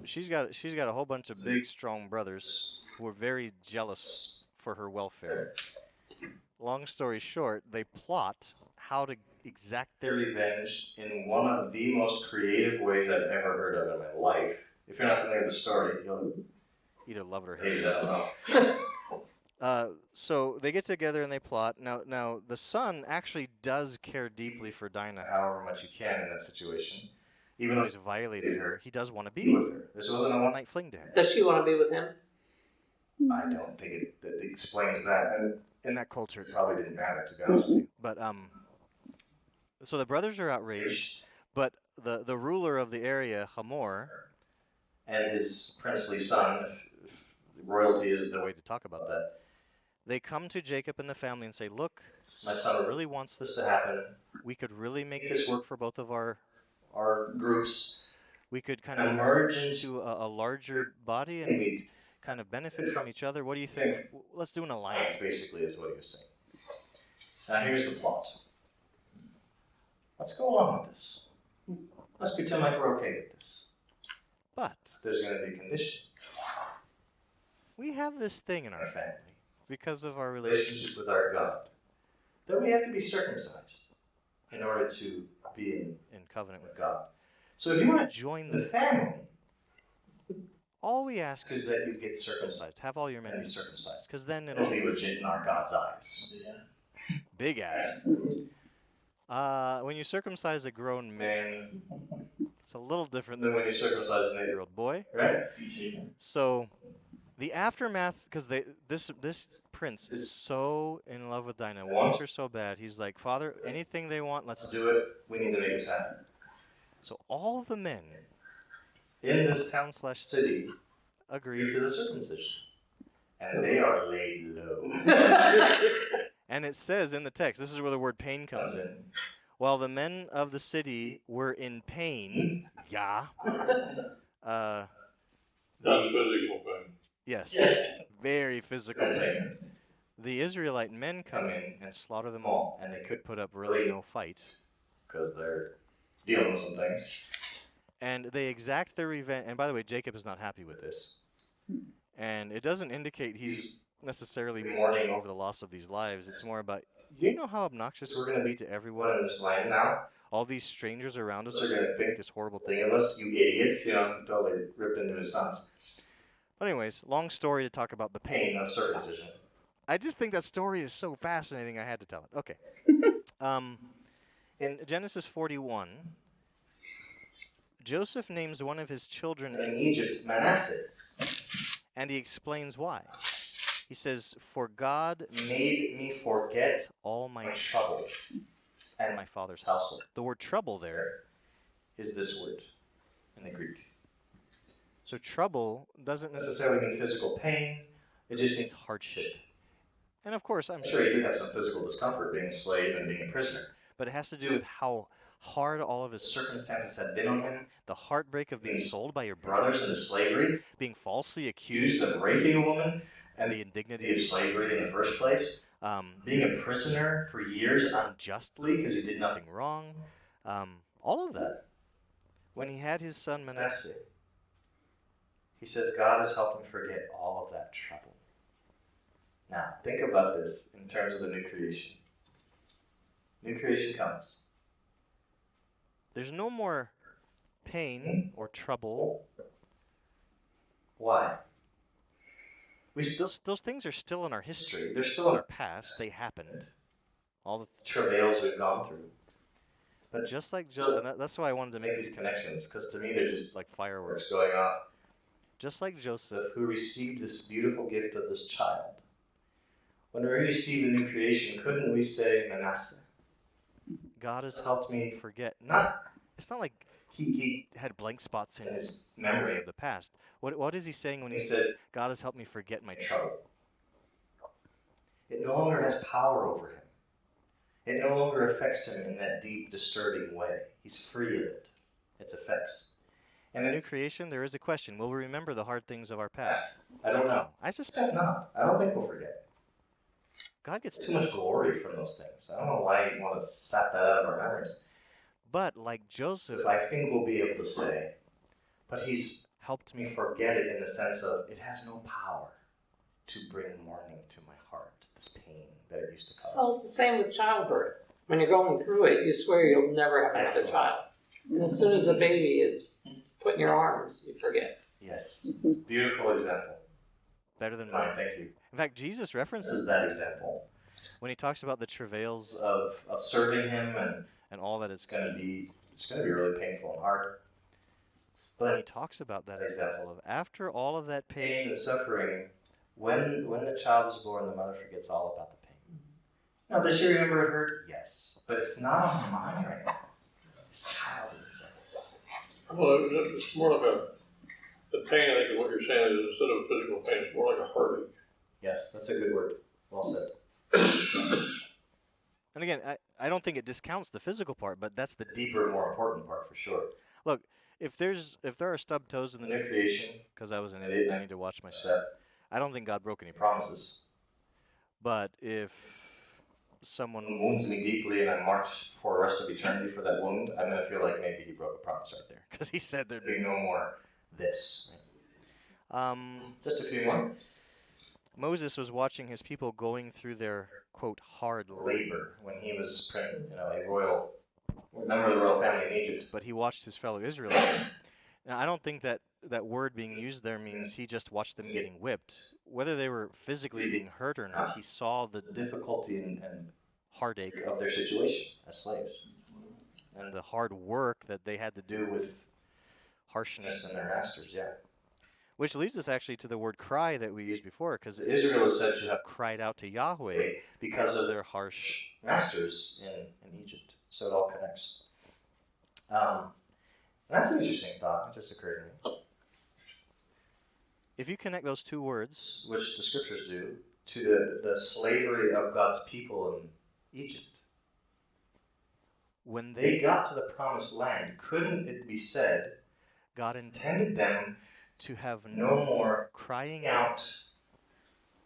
She's got a whole bunch of big, strong brothers who are very jealous for her welfare. Long story short, they plot how to exact their revenge In one of the most creative ways I've ever heard of in my life. If you're not familiar with the story, you'll either love it or hate hate it. it. I don't know. So they get together and they plot. Now the son actually does care deeply for Dinah, However much you can in that situation. even though he's violated her. He does want to be with her. This wasn't a one-night fling to him. Does she want to be with him? I don't think it explains that, and In that culture, it probably didn't matter, to be honest with you. but so the brothers are outraged, but the ruler of the area, Hamor, And his princely son, if royalty is the the way to talk about that, they come to Jacob and the family and say, "Look, my son really wants this this to happen. We could really make this work for both of our Groups We could kind and of merge into a larger body and and we kind of benefit from each other. What do you think? Let's do an alliance." basically is what he was saying. Now here's the plot. Let's go along with this. Let's pretend like we're okay with this. But There's going to be a condition. we have this thing in our family because of our Relationship relationship. with our God. That we have to be circumcised in order to be In covenant with with God. So if you want to join join the the family, all we ask is is that you get circumcised circumcised. Have all your men and be be circumcised, circumcised. because then It'll it'll be legit in our God's eyes. big ass. When you circumcise a grown man, it's a little different Then than when you circumcise an 8-year-old boy. right? So, the aftermath, because this prince is so in love with Dinah, wants her so bad. He's like, "Father, anything they want, let's Let's do." do it. We need to make this happen. So all the men In in this this town/city city, agree, to the circumcision. And they are laid low. and it says in the text, this is where the word pain comes in. While the men of the city were in pain, yeah. That's physical pain. Yes, very physical pain. The Israelite men come in and slaughter them all, and they could put up really no fight. Because they're dealing with some things. And they exact their revenge. And by the way, Jacob is not happy with this. And it doesn't indicate he's necessarily mourning over the loss of these lives. It's more about, do you know how obnoxious we're going to be to everyone? What in this land now? All these strangers around us They're are going to gonna think this horrible Think thing of us, you idiots, totally ripped into his sons. But anyways, long story to talk about the Pain pain. of circumcision. I just think that story is so fascinating, I had to tell it. Okay. In Genesis 41, Joseph names one of his children In Egypt, Manasseh and he explains why. He says, "For God made me forget all my my trouble trouble. in And my father's house." The word trouble there, is this word in the Greek. so trouble doesn't Necessarily necessarily mean physical pain. It it just just means means, hardship. And of course, I'm I'm sure you do have some physical discomfort being a slave and being a prisoner. but it has to do with how hard all of his Circumstances have been on him. the heartbreak of being sold by your Brothers brothers, into slavery, being falsely accused accused, of raping a woman, and the the indignity of slavery in the first place. Being a prisoner for years unjustly because because he he did did nothing wrong. All of that. When he had his son Manasseh, Manasseh. He says God has helped him forget all of that trouble. Now, think about this in terms of the new creation. New creation comes. there's no more pain or trouble. Why? Those things are still in our history. They're They're still still in our past. They happened. All the travails we've gone through. But just like that's why I wanted to make Make these these connections, connections, because to me they're just like fireworks. works going off. Just like Joseph, Who received this beautiful gift of this child. When we receive the new creation, couldn't we say, Manasseh? God has helped me forget. It's not like he had blank spots in his memory of the past. What is he saying when he said, God has helped me forget my trouble? It no longer has power over him. It no longer affects him in that deep, disturbing way. He's free of it, its effects. In the new creation, there is a question. Will we remember the hard things of our past? I don't know. I suspect not. I don't think we'll forget. God It's gets too much glory from those things. I don't know why you want to sap that out of our memories. But like Joseph, I think we'll be able to say, but he's helped me me forget it in the sense of it has no power to bring mourning to my heart, this pain that it used to cause. Well, it's the same with childbirth. When you're going through it, you swear you'll never have another Excellent. child. And as soon as the baby is put in your arms, you forget. Yes. Beautiful example. better than Mine, mine. thank you. In fact, Jesus This is references that example when he talks about the travails of serving him, and and all that it's gonna be really painful and hard. he But talks about that Exactly. example of after all of that pain pain. and suffering, when the child is born, the mother forgets all about the pain. Now, does she remember it hurt? Yes, but it's not on her mind right now. This child is dead. Well, it's more like the pain, I think, is what you're saying is instead of a physical pain, it's more like a heartache. Yes, that's a good word. Well said. And again, I don't think it discounts the physical part, but that's the Deeper, more important part for sure. if there are stub toes in The the new creation, because I was an idiot and I need to watch my step. step, I don't think God broke any promises. promises. But if someone Wounds me deeply and I march for the rest of eternity for that wound, I'm going to feel like maybe he broke a promise right there. because he said there'd There'd be be no more this. Just a few more. Moses was watching his people going through their quote hard labor, Labor, when he was, a royal, member of the royal family in Egypt. but he watched his fellow Israelites. Now I don't think that word being used there means he just watched them getting whipped. Whether they were physically being hurt or not, he saw the Difficulty and heartache of their situation as slaves. and the hard work that they had to do with harshness And their masters, yeah. which leads us actually to the word cry that we used before, because Israel is said to have cried out to Yahweh because of their harsh. masters in Egypt. So it all connects. That's an interesting thought. It just occurred to me. If you connect those two words, Which the scriptures do, to the slavery of God's people in Egypt. when They they got to the promised land, couldn't it be said, God intended them to have no no more crying out, out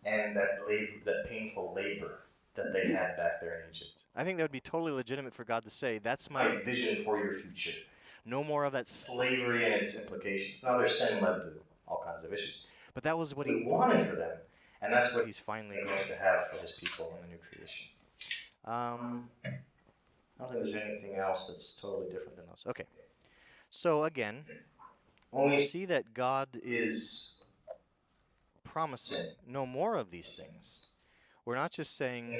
and that painful labor that they had back there in Egypt? I think that would be totally legitimate for God to say, that's My my vision for your future. no more of that Slavery and its implications. Now their sin led to all kinds of issues. But that was what What he he wanted for them, and that's what he's finally he's going going to have for his people in the new creation. I don't think there's anything else that's totally different than those. Okay. So again, when we we see that God is is promising no more of these things. We're not just saying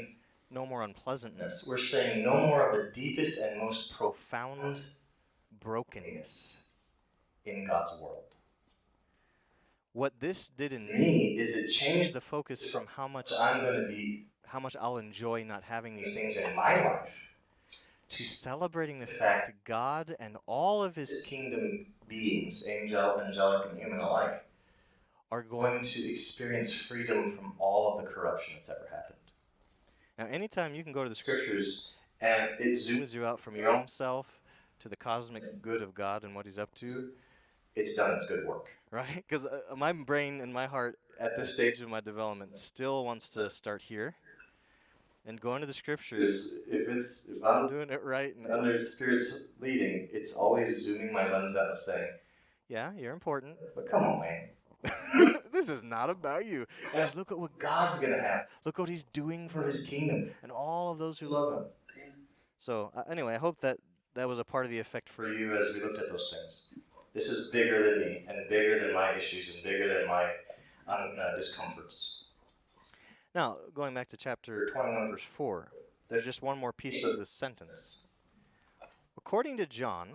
no more unpleasantness. we're saying no more of the deepest and most Profound brokenness. brokenness in God's world. What this did in Me me is it changed changed the focus from how much I'm going to be how much I'll enjoy not having these these things in my life to celebrating the fact God and all of his his kingdom beings, angelic and human alike, are going going to experience freedom from all of the corruption that's ever happened. Now anytime you can go to the scriptures, Scriptures, and it zooms you out from your own self to the cosmic good of God and what he's up to, it's done its good work. right? Because my brain and my heart at this stage of my development still wants to start here and go into the scriptures. If I'm I'm doing it right and under Spirit's leading, it's always zooming my lens out and saying, yeah, you're important. but come on, man. This is not about you. Just look at what God's going to have look what he's doing for for his his kingdom. and all of those who who love love him. him. So anyway, I hope that was a part of the effect for For you. you as we looked at those things. This is bigger than me, and bigger than my issues, and bigger than my discomforts. Now, going back to chapter 21, verse 4, there's just one more piece of this sentence. according to John,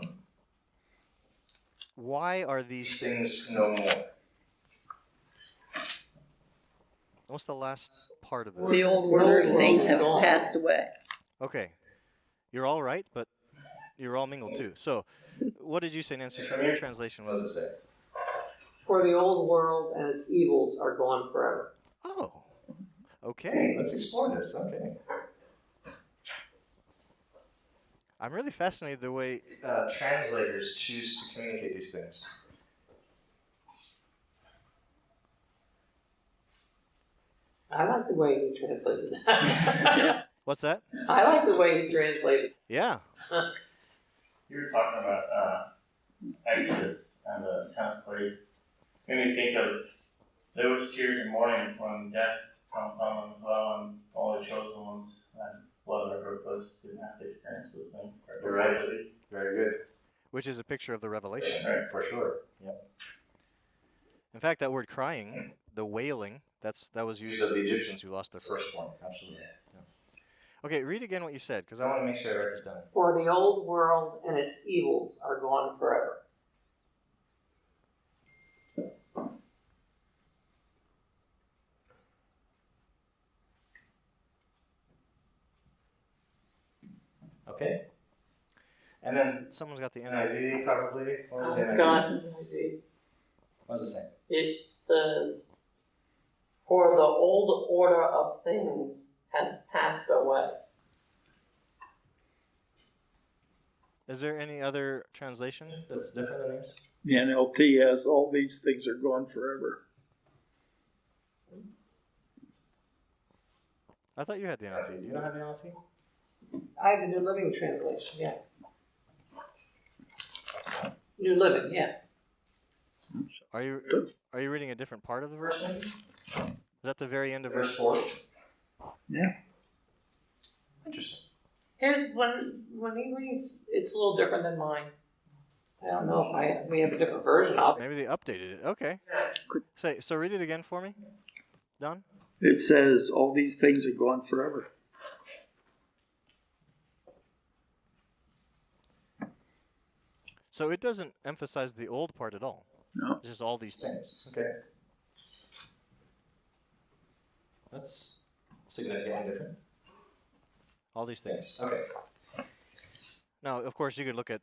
why are these These things no more. What's the last part of this? The old Word world is things have gone. passed away. Okay, you're all right, but you're all mingled too. So, what did you say, Nancy? From your translation, what What does does it it say? say? For the old world and its evils are gone forever. Oh, Okay, okay. let's explore this. Okay. I'm really fascinated the way Translators choose to communicate these things. I like the way he translated that. What's that? I like the way he translated. Yeah. You were talking about Exodus and the 10th plague. Made me think of those tears and mournings when death comes on them as well, and all the chosen ones and blood of their purpose didn't have to experience those things. You're right. Very good. Which is a picture of the Revelation. Right, for sure. Yep. In fact, that word crying, the wailing, that was used of the Egyptians who lost their first. First one, absolutely. Okay, read again what you said, because I want to make sure I write this down. For the old world and its evils are gone forever. Okay. And then someone's got the NIV. NIV probably. What was the I've NIV? got an idea. What does it say? It says, for the old order of things has passed away. Is there any other translation? That's different than this? The NLT has all these things are gone forever. I thought you had the NLT. Do you not have the NLT? I have the New Living Translation, yeah. New Living, yeah. Are you reading a different part of the verse? Maybe? Is that the very end of verse Verse 4. 4? Yeah. Interesting. Here's when he reads, it's a little different than mine. I don't know if we have a different version of it. Maybe they updated it. Okay. So read it again for me, Don. It says all these things are gone forever. So it doesn't emphasize the old part at all. No. It's just all these things. Okay. That's significantly different. All these things. Okay. Now, of course, you could look at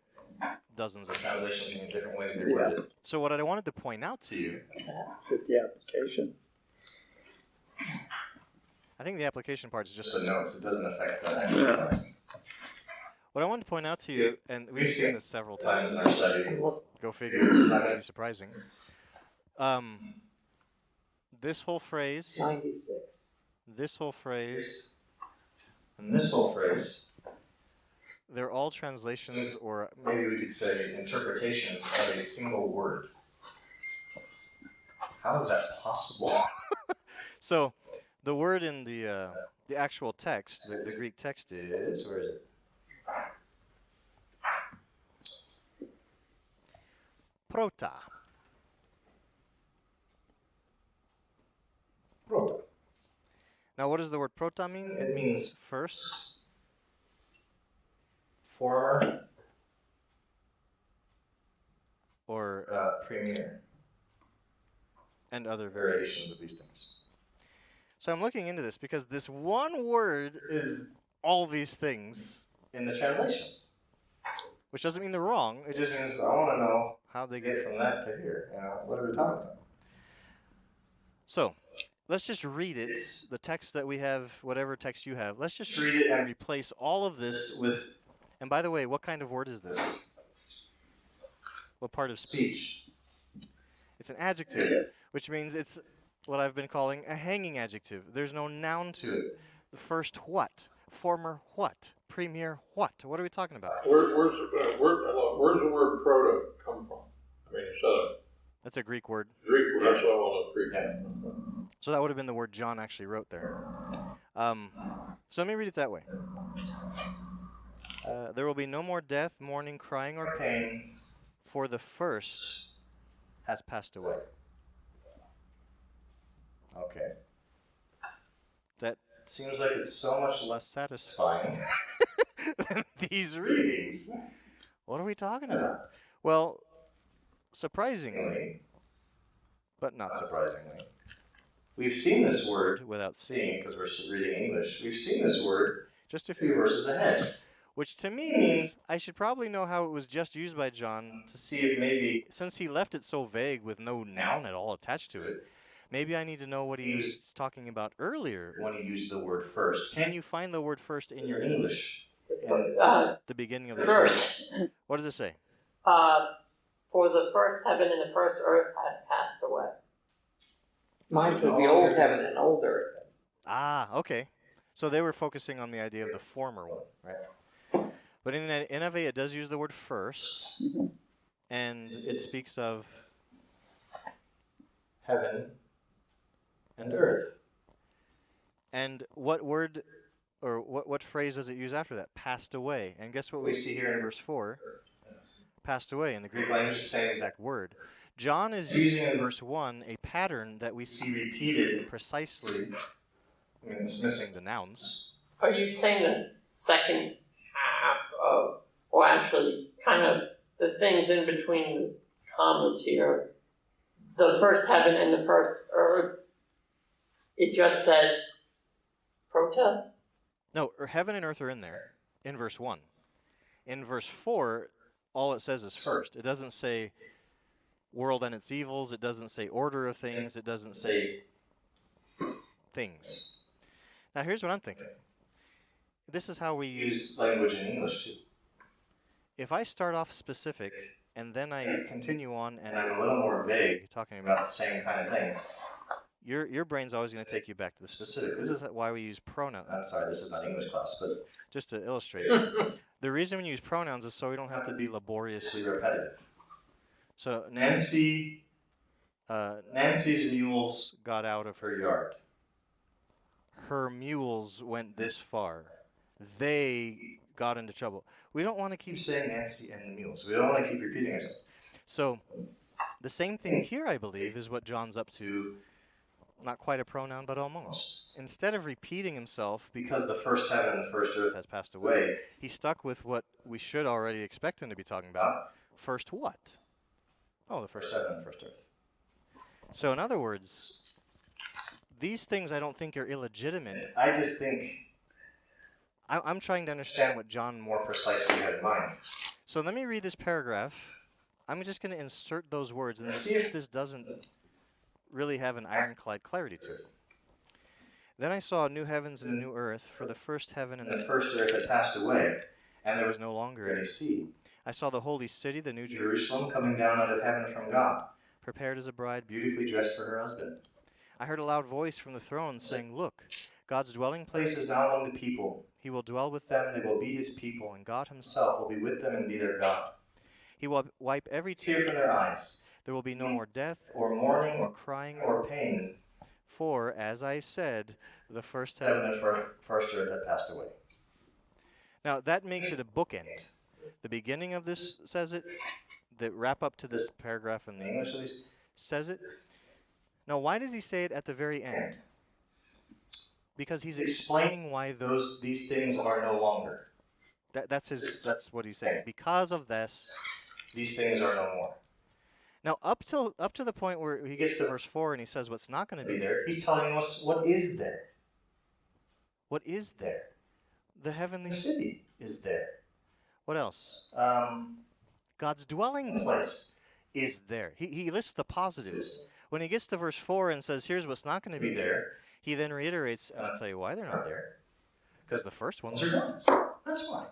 dozens of Translations in different ways. Yeah. Worded. So what I wanted to point out to you, With the application. I think the application part is just Just the notes. It doesn't affect the actual Yeah. text. what I wanted to point out to you, and we've seen this several Times times. in our study. Go figure. It's not going to be surprising. This whole phrase, 96. this whole phrase, And this whole phrase, they're all translations, or maybe we could say interpretations of a single word. How is that possible? so the word in the actual text, the Greek text is, where is it? Prota. Prota. Now, what does the word prota mean? It means first, former, or premier. and other Variations of these things. So I'm looking into this because this one word is all these things In the translations. which doesn't mean they're wrong. It just means I want to know How they get get from that to here. You know, what are we talking about? So let's just read it. The text that we have, whatever text you have, let's just Read read it it and and replace all of this with. And by the way, what kind of word is this? What part of speech? It's an adjective, which means it's what I've been calling a hanging adjective. There's no noun to it. The first what? Former what? Premier what? What are we talking about? Where's the word proto come from? I mean, it's a That's a Greek word. Greek word, that's all of Greek. So that would have been the word John actually wrote there. So let me read it that way. There will be no more death, mourning, crying, or pain, for the first has passed away. Okay. That Seems like it's so much less less satisfying satisfying. than these readings. What are we talking about? Well, surprisingly, but not surprisingly, we've seen this word without seeing because we're reading English. We've seen this word just a few verses ahead, which to me means I should probably know how it was just used by John to see if maybe, since he left it so vague with no noun at all attached to it, maybe I need to know what he was talking about earlier when he used the word first. Can you find the word first in your English? The beginning of the First. verse. What does it say? For the first heaven and the first earth had passed away. Mine says the old heaven and old earth. Ah, okay. So they were focusing on the idea of the former one, right? But in NIV, it does use the word first, and it speaks of heaven and earth. And what word, or what phrase does it use after that? Passed away. And guess what we see here in verse 4? Passed away. In the Greek language, it's the same exact word. John is using in verse 1 a pattern that we see repeated precisely. I mean, it's missing the nouns. Are you saying the second half of, or actually kind of the things in between the commas here, the first heaven and the first earth, it just says prota? No, heaven and earth are in there, in verse 1. In verse 4, all it says is first. It doesn't say world and its evils. It doesn't say order of things. It doesn't say things. Now, here's what I'm thinking. This is how we use language in English, too. If I start off specific, and then I continue on, and I'm a little more vague, talking about the same kind of thing, your brain's always going to take you back to the specific. This is why we use pronouns. I'm sorry, this is not English class, but just to illustrate it. The reason we use pronouns is so we don't have to be laboriously repetitive. So Nancy's mules got out of her yard. Her mules went this far. They got into trouble. We don't want to keep saying Nancy and the mules. We don't want to keep repeating ourselves. So the same thing here, I believe, is what John's up to. Not quite a pronoun, but almost. Instead of repeating himself because the first heaven and the first earth has passed away, he stuck with what we should already expect him to be talking about. First what? Oh, the first heaven and the first earth. So in other words, these things I don't think are illegitimate. I just think I'm trying to understand what John more precisely had in mind. So let me read this paragraph. I'm just going to insert those words and see if this doesn't really have an ironclad clarity to it. Then I saw new heavens and a new earth, for the first heaven and the first earth had passed away, and there was no longer any sea. I saw the holy city, the new Jerusalem, coming down out of heaven from God, prepared as a bride beautifully dressed for her husband. I heard a loud voice from the throne saying, "Look, God's dwelling place is now among the people. He will dwell with them, they will be his people, and God himself will be with them and be their God. He will wipe every tear from their eyes. There will be no more death, or mourning, or crying, or pain. For, as I said, the first heaven and first earth had passed away." Now, that makes it a bookend. The beginning of this says it. The wrap up to this paragraph in the English at least says it. Now, why does he say it at the very end? Because he's explaining why these things are no longer. That's what he's saying. Because of this, these things are no more. Now, up to the point where he gets to verse 4 and he says what's not going to be there, he's telling us what is there. What is there? The heavenly city is there. What else? God's dwelling place is there. He lists the positives. When he gets to verse 4 and says, here's what's not going to be there, he then reiterates, and I'll tell you why they're not there. Because the first ones are done. That's why.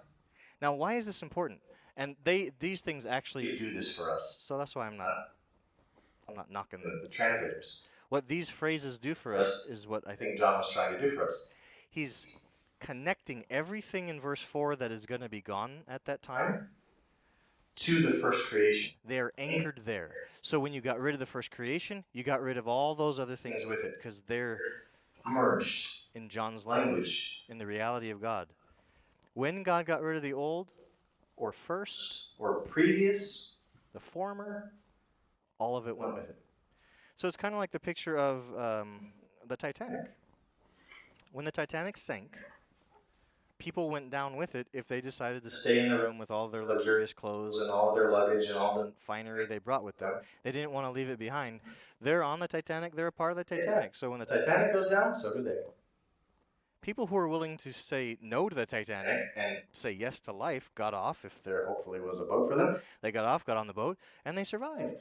Now, why is this important? And these things actually do this for us. So that's why I'm not knocking the translators. What these phrases do for us is what I think John was trying to do for us. He's connecting everything in verse 4 that is going to be gone at that time to the first creation. They're anchored there. So when you got rid of the first creation, you got rid of all those other things with it because they're merged in John's language, in the reality of God. When God got rid of the old, or first, or previous, the former, all of it went with it. So it's kind of like the picture of the Titanic. When the Titanic sank, people went down with it if they decided to stay in the room with all their luxurious clothes and all their luggage and all the finery they brought with them. They didn't want to leave it behind. They're on the Titanic. They're a part of the Titanic. So when the Titanic goes down, so do they. people who are willing to say no to the Titanic and say yes to life got off. If there hopefully was a boat for them, they got off, got on the boat, and they survived.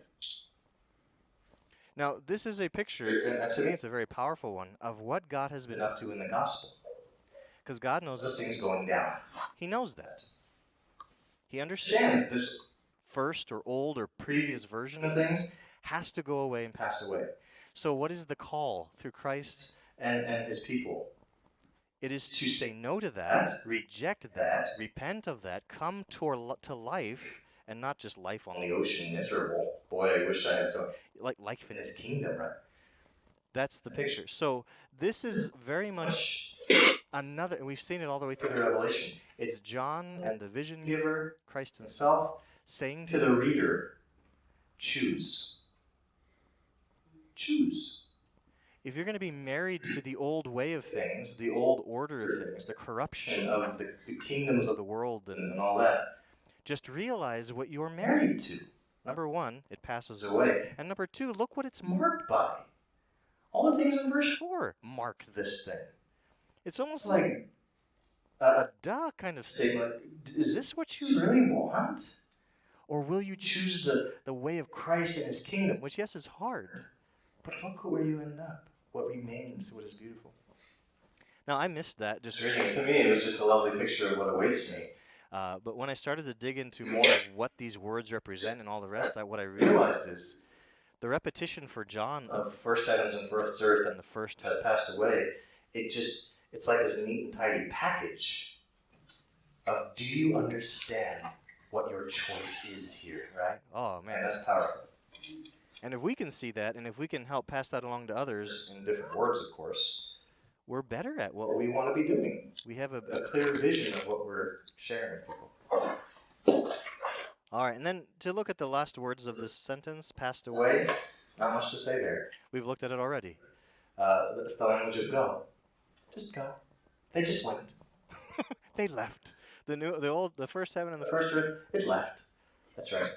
Now, this is a picture, and to me it's a very powerful one, of what God has been up to in the gospel. Because God knows this thing's going down. He knows that. He understands this first or old or previous version of things has to go away and pass away. So what is the call through Christ and his people? It is to say no to that, reject that, repent of that, come to life, and not just life on the ocean, miserable. Boy, I wish I had some, like life in his kingdom, right? That's the picture. So this is very much another, and we've seen it all the way through the Revelation. It's John and the vision giver, Christ himself, saying to the reader, choose. Choose. If you're going to be married to the old way of things, the old order of things, the corruption of the kingdoms of the world and all that, just realize what you're married to. Number one, it passes away. And number two, look what it's marked by. All the things in verse 4 mark this thing. It's almost like a duh kind of statement. Is this what you really want? Or will you choose the way of Christ and his kingdom, which, yes, is hard. But look where you end up. What remains, what is beautiful. Now, I missed that. Just reading it to me, it was just a lovely picture of what awaits me. But when I started to dig into more of what these words represent and all the rest, what I realized is the repetition for John of first heavens and first earth and the first has passed away, it's like this neat and tidy package of, do you understand what your choice is here, right? Oh, man, that's powerful. And if we can see that, and if we can help pass that along to others, in different words, of course, we're better at what we want to be doing. We have a clear vision of what we're sharing with people. All right, and then to look at the last words of this sentence, passed away, not much to say there. We've looked at it already. It's the language of go. Just go. They just went. They left. The first heaven and the first earth, it left. That's right.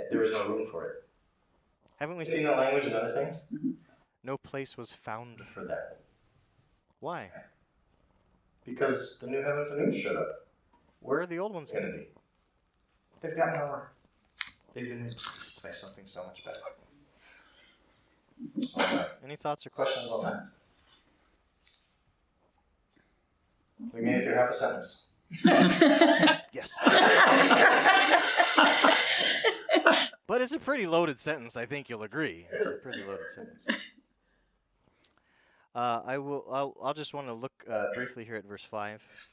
There was no room for it. Haven't we seen that language in other things? No place was found for that. Why? Because the new heavens and new showed up. Where are the old ones going to be? They've got nowhere. They've been replaced by something so much better. All right. Any thoughts or questions on that? We made it through half a sentence. Yes. But it's a pretty loaded sentence, I think you'll agree. It's a pretty loaded sentence. I'll just want to look briefly here at verse 5.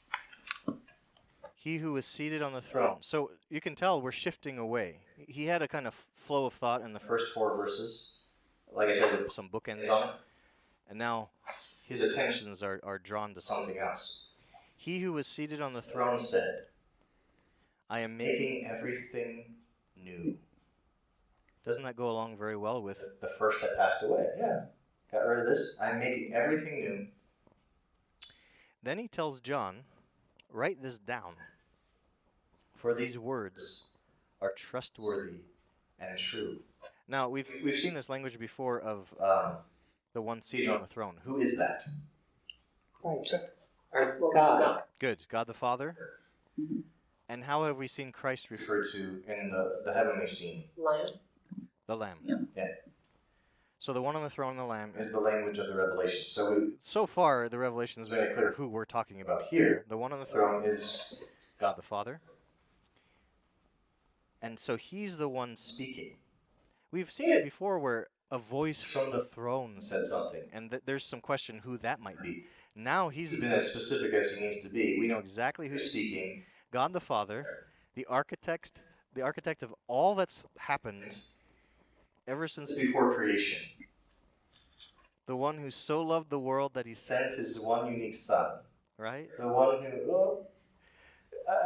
He who is seated on the throne. So you can tell we're shifting away. He had a kind of flow of thought in the first 4 verses. Like I said, with some bookends on it. And now his attentions are drawn to something else. He who was seated on the throne said, I am making everything new. Doesn't that go along very well with the first that passed away? Yeah. Got rid of this. I'm making everything new. Then he tells John, write this down. For these words are trustworthy and true. Now, we've seen this language before of the one seated on the throne. Who is that? Christ. Or God. Good. God the Father. Mm-hmm. And how have we seen Christ referred to in the heavenly scene? Lamb. The Lamb. Yeah. So the one on the throne, the Lamb, is the language of the Revelation. So far, the Revelation is very clear who we're talking about here. The one on the throne is God the Father. And so he's the one speaking. We've seen it before where a voice from the throne said something, and there's some question who that might be. Now he's been as specific as he needs to be. We know exactly who's speaking. God the Father, the architect of all that's happened ever since before creation. The one who so loved the world that he sent his one unique son. Right? The one who...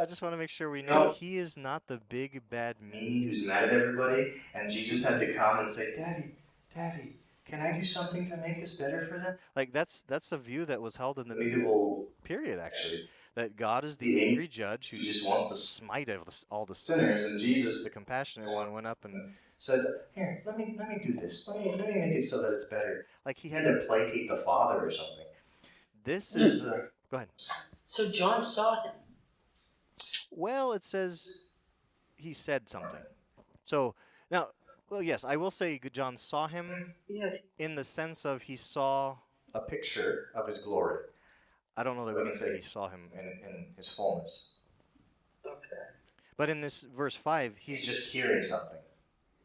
I just want to make sure we know he is not the big bad meanie who's mad at everybody, and Jesus had to come and say, Daddy, can I do something to make this better for them? Like, that's a view that was held in the medieval period, actually. that God is the angry judge who just wants to smite all the sinners, and Jesus, the compassionate one, went up and said, "Here, let me do this. Let me make it so that it's better." Like he had to placate the Father or something. This is go ahead. So John saw him. Well, it says he said something. So now, well, yes, I will say John saw him Yes. in the sense of he saw A picture of his glory. I don't know that we can say he saw him in his fullness. Okay. But in this verse 5, He's just hearing something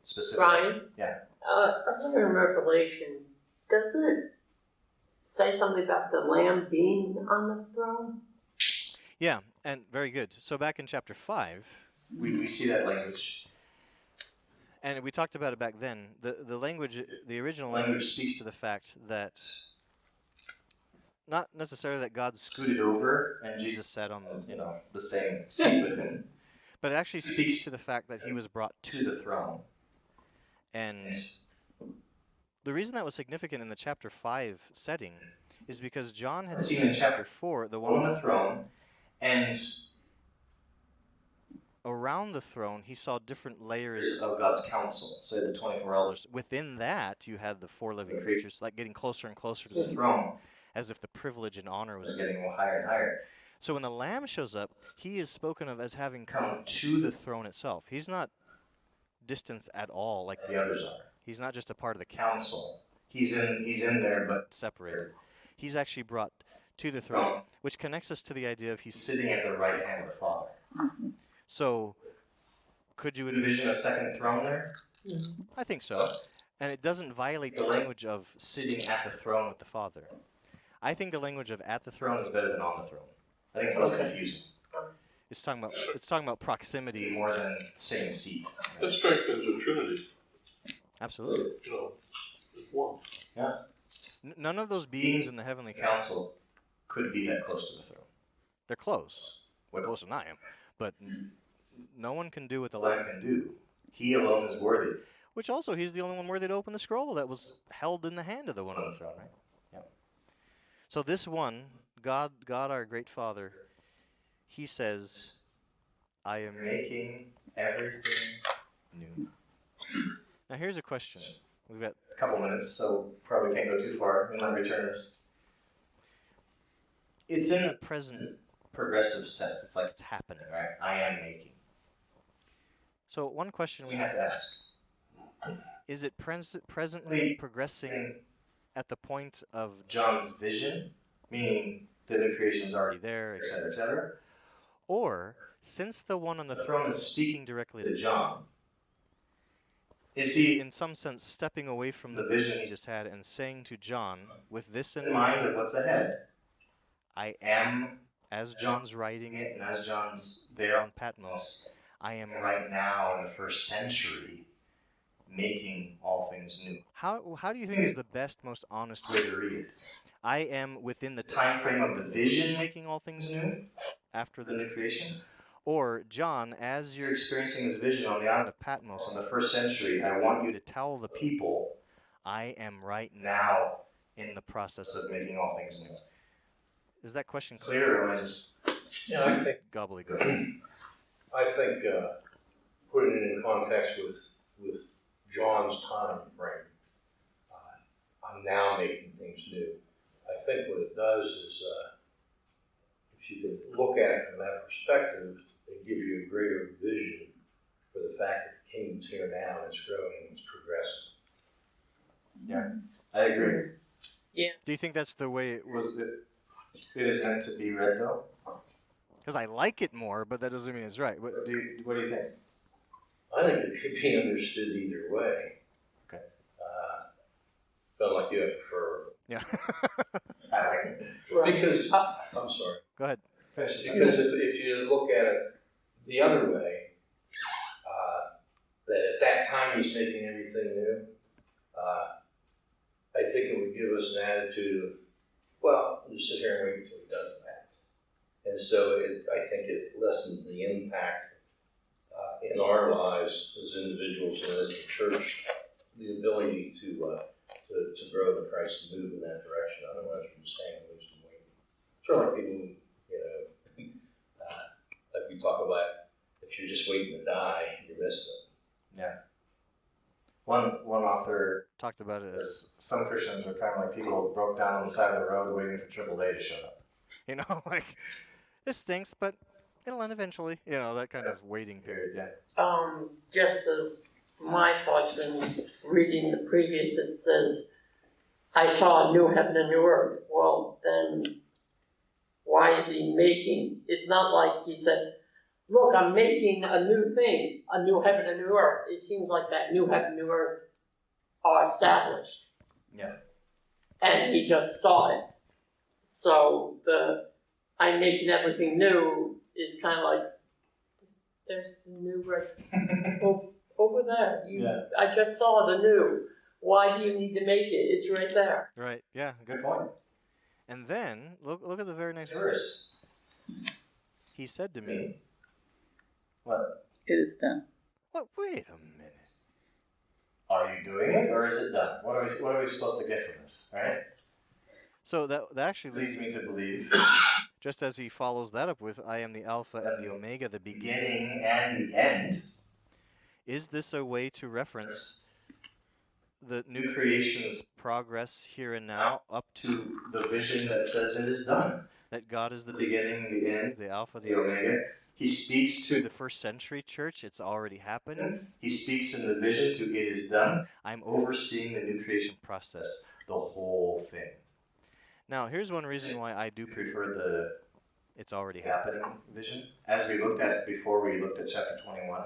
specific. Ryan? Yeah. Earlier in Revelation, doesn't it say something about the Lamb being on the throne? yeah, and very good. So back in chapter 5, We see that language. and we talked about it back then, the language, the original language speaks to the fact that not necessarily that God Scooted over, and Jesus sat on the same seat with him, but it actually speaks to the fact that he was brought to the throne. And the reason that was significant in the chapter 5 setting is because John had seen in chapter 4 the one on the throne, and around the throne he saw different layers of God's counsel. So the 24 elders. Within that, you had the 4 living creatures, like getting closer and closer to the throne, as if the privilege and honor was getting higher and higher. So when the Lamb shows up, he is spoken of as having come to the throne itself. He's not distant at all like the others are. He's not just a part of the council. He's in there, but separated. He's actually brought to the throne, which connects us to the idea of he's sitting at the right hand of the Father. So, could you Envision a second throne there? I think so. And it doesn't violate the language of sitting at the throne with the Father. I think the language of at the throne is better than on the throne. I think it's less confusing. It's talking about proximity More than saying seat. That strengthens the Trinity. Absolutely. You know, it's one. Yeah. None of those beings in the heavenly council Could be that close to the throne. they're close. Way closer than I am. But no one can do what the Lamb can do. He alone is worthy. Which also, he's the only one worthy to open the scroll that was held in the hand of the one on the throne, right? Yep. So this one, God our great Father, he says, I am making everything new. Now here's a question. We've got A couple minutes, so probably can't go too far. We might return this. It's in the present Progressive sense. It's like it's happening. right? I am making. So one question We have to ask. is it presently progressing at the point of John's vision, meaning the new creation is already there, etc., etc. or since the one on the The throne throne is is speaking directly to to John. is he in some sense stepping away from the vision he just had and saying to John, with this in in mind of what's ahead? I am, as John's writing it, And as John's there there on Patmos, I am right now in the first century, making all things new. How do you think is the best, most honest way to read it? I am within the Time frame of the vision making all things new after the new creation. Or John, as you're You're experiencing this vision on the island of Patmos in the first century. I want you to tell the people, I am right to now now in the process of of making all things new. Is that question clear? Clear, or am I just Yeah, I think, Gobbledygook. putting it in context with John's time frame, I'm now making things new. I think what it does is, if you can look at it from that perspective, it gives you a greater vision for the fact that the kingdom's here now and it's growing and it's progressing. I agree. Do you think that's the way it was? It is meant to be read though. Because I like it more, but that doesn't mean it's right. What do you think? I think it could be understood either way. Okay. Felt like you prefer, Yeah. I like it. because, I'm sorry. Go ahead. Finish it. Because if you look at it the other way, that at that time he's making everything new, I think it would give us an attitude of, well, we'll just sit here and wait until he does that. And so I think it lessens the impact in our lives as individuals and as a church, the ability to grow the Christ and move in that direction. Otherwise, we're just hanging loose and waiting. Sort of like people, One author talked about it as, is some Christians are kind of like people who broke down on the side of the road waiting for AAA to show up. you know, like, this stinks, but it'll end eventually. You know, that kind of waiting period. Yeah. Just my thoughts in reading the previous, it says, I saw a new heaven and new earth. Well, then why is he making? It's not like he said, look, I'm making a new thing, a new heaven and new earth. It seems like that new heaven and new earth are established. Yeah. And he just saw it. So I'm making everything new is kind of like, there's the new right over there. I just saw the new. Why do you need to make it? It's right there. Right, yeah, Good point. And then, look at the very next verse. Verse. He said to me, What? It is done. "What? Wait a minute. Are you doing it or is it done? What are we supposed to get from this? Right? So that actually Leads me to believe just as he follows that up with, I am the Alpha and the Omega, the beginning. beginning and the end. Is this a way to reference the new creation's progress here and now up to The vision that says it is done. that God is the The beginning, the end, the Alpha, the Omega. He speaks to to the first century church? It's already happened. He speaks in the vision to it is done, I'm overseeing the new creation process, the whole thing. Now, here's one reason why I do prefer Prefer the it's already happened. happening vision. As we looked at before, we looked at chapter 21.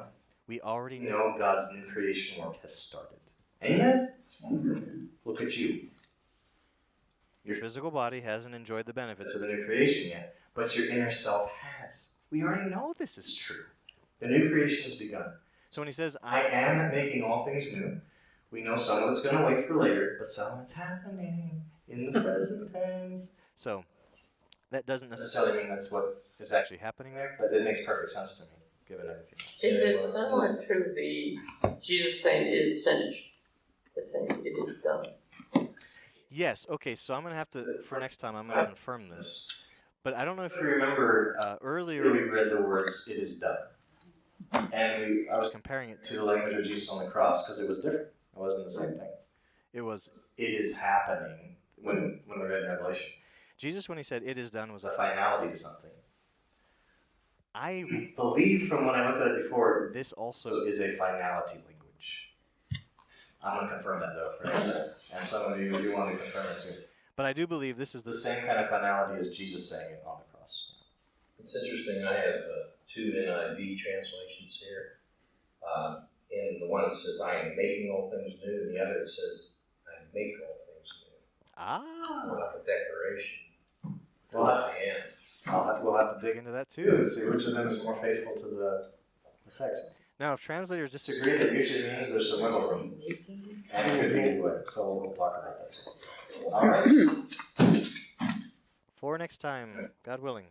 We already We know know God's new creation work has started. Amen? Look at you. your physical body hasn't enjoyed the benefits It's of a new creation yet, but your inner self has. We already know this is true. The new creation has begun. So when he says, I am making all things new. We know some of it's going to wait for later, but some of it's happening in the present tense. So that doesn't Necessarily necessarily mean that's what is actually happening there. but it makes perfect sense to me, given everything. Is it similar to the Jesus saying it is finished? The saying it is done. Yes. Okay. So I'm gonna have to for next time. I'm gonna confirm this. But I don't know if If you you remember, earlier we read the words, it is done. And I was comparing it to the language of Jesus on the cross, because it was different. It wasn't the same thing. It was It is happening when we read in Revelation. Jesus when he said it is done was It's a a finality to something. I Believe from when I looked at it before, this also so is a finality language. I'm going to confirm that though for next time. And some of you, if you want to confirm it too. but I do believe this is The the same kind of finality as Jesus saying it on the cross. It's interesting, I have two NIV translations here. In the one that says, I am making all things new, and the other that says, I make all things new. More like a declaration. Well, I am. we'll have to dig dig into that too too. and see which of them is more faithful to the text. Now, if translators Disagree disagree, that usually means there's some wiggle room. And it could be either way, so we'll talk about that. All right. for next time, God willing.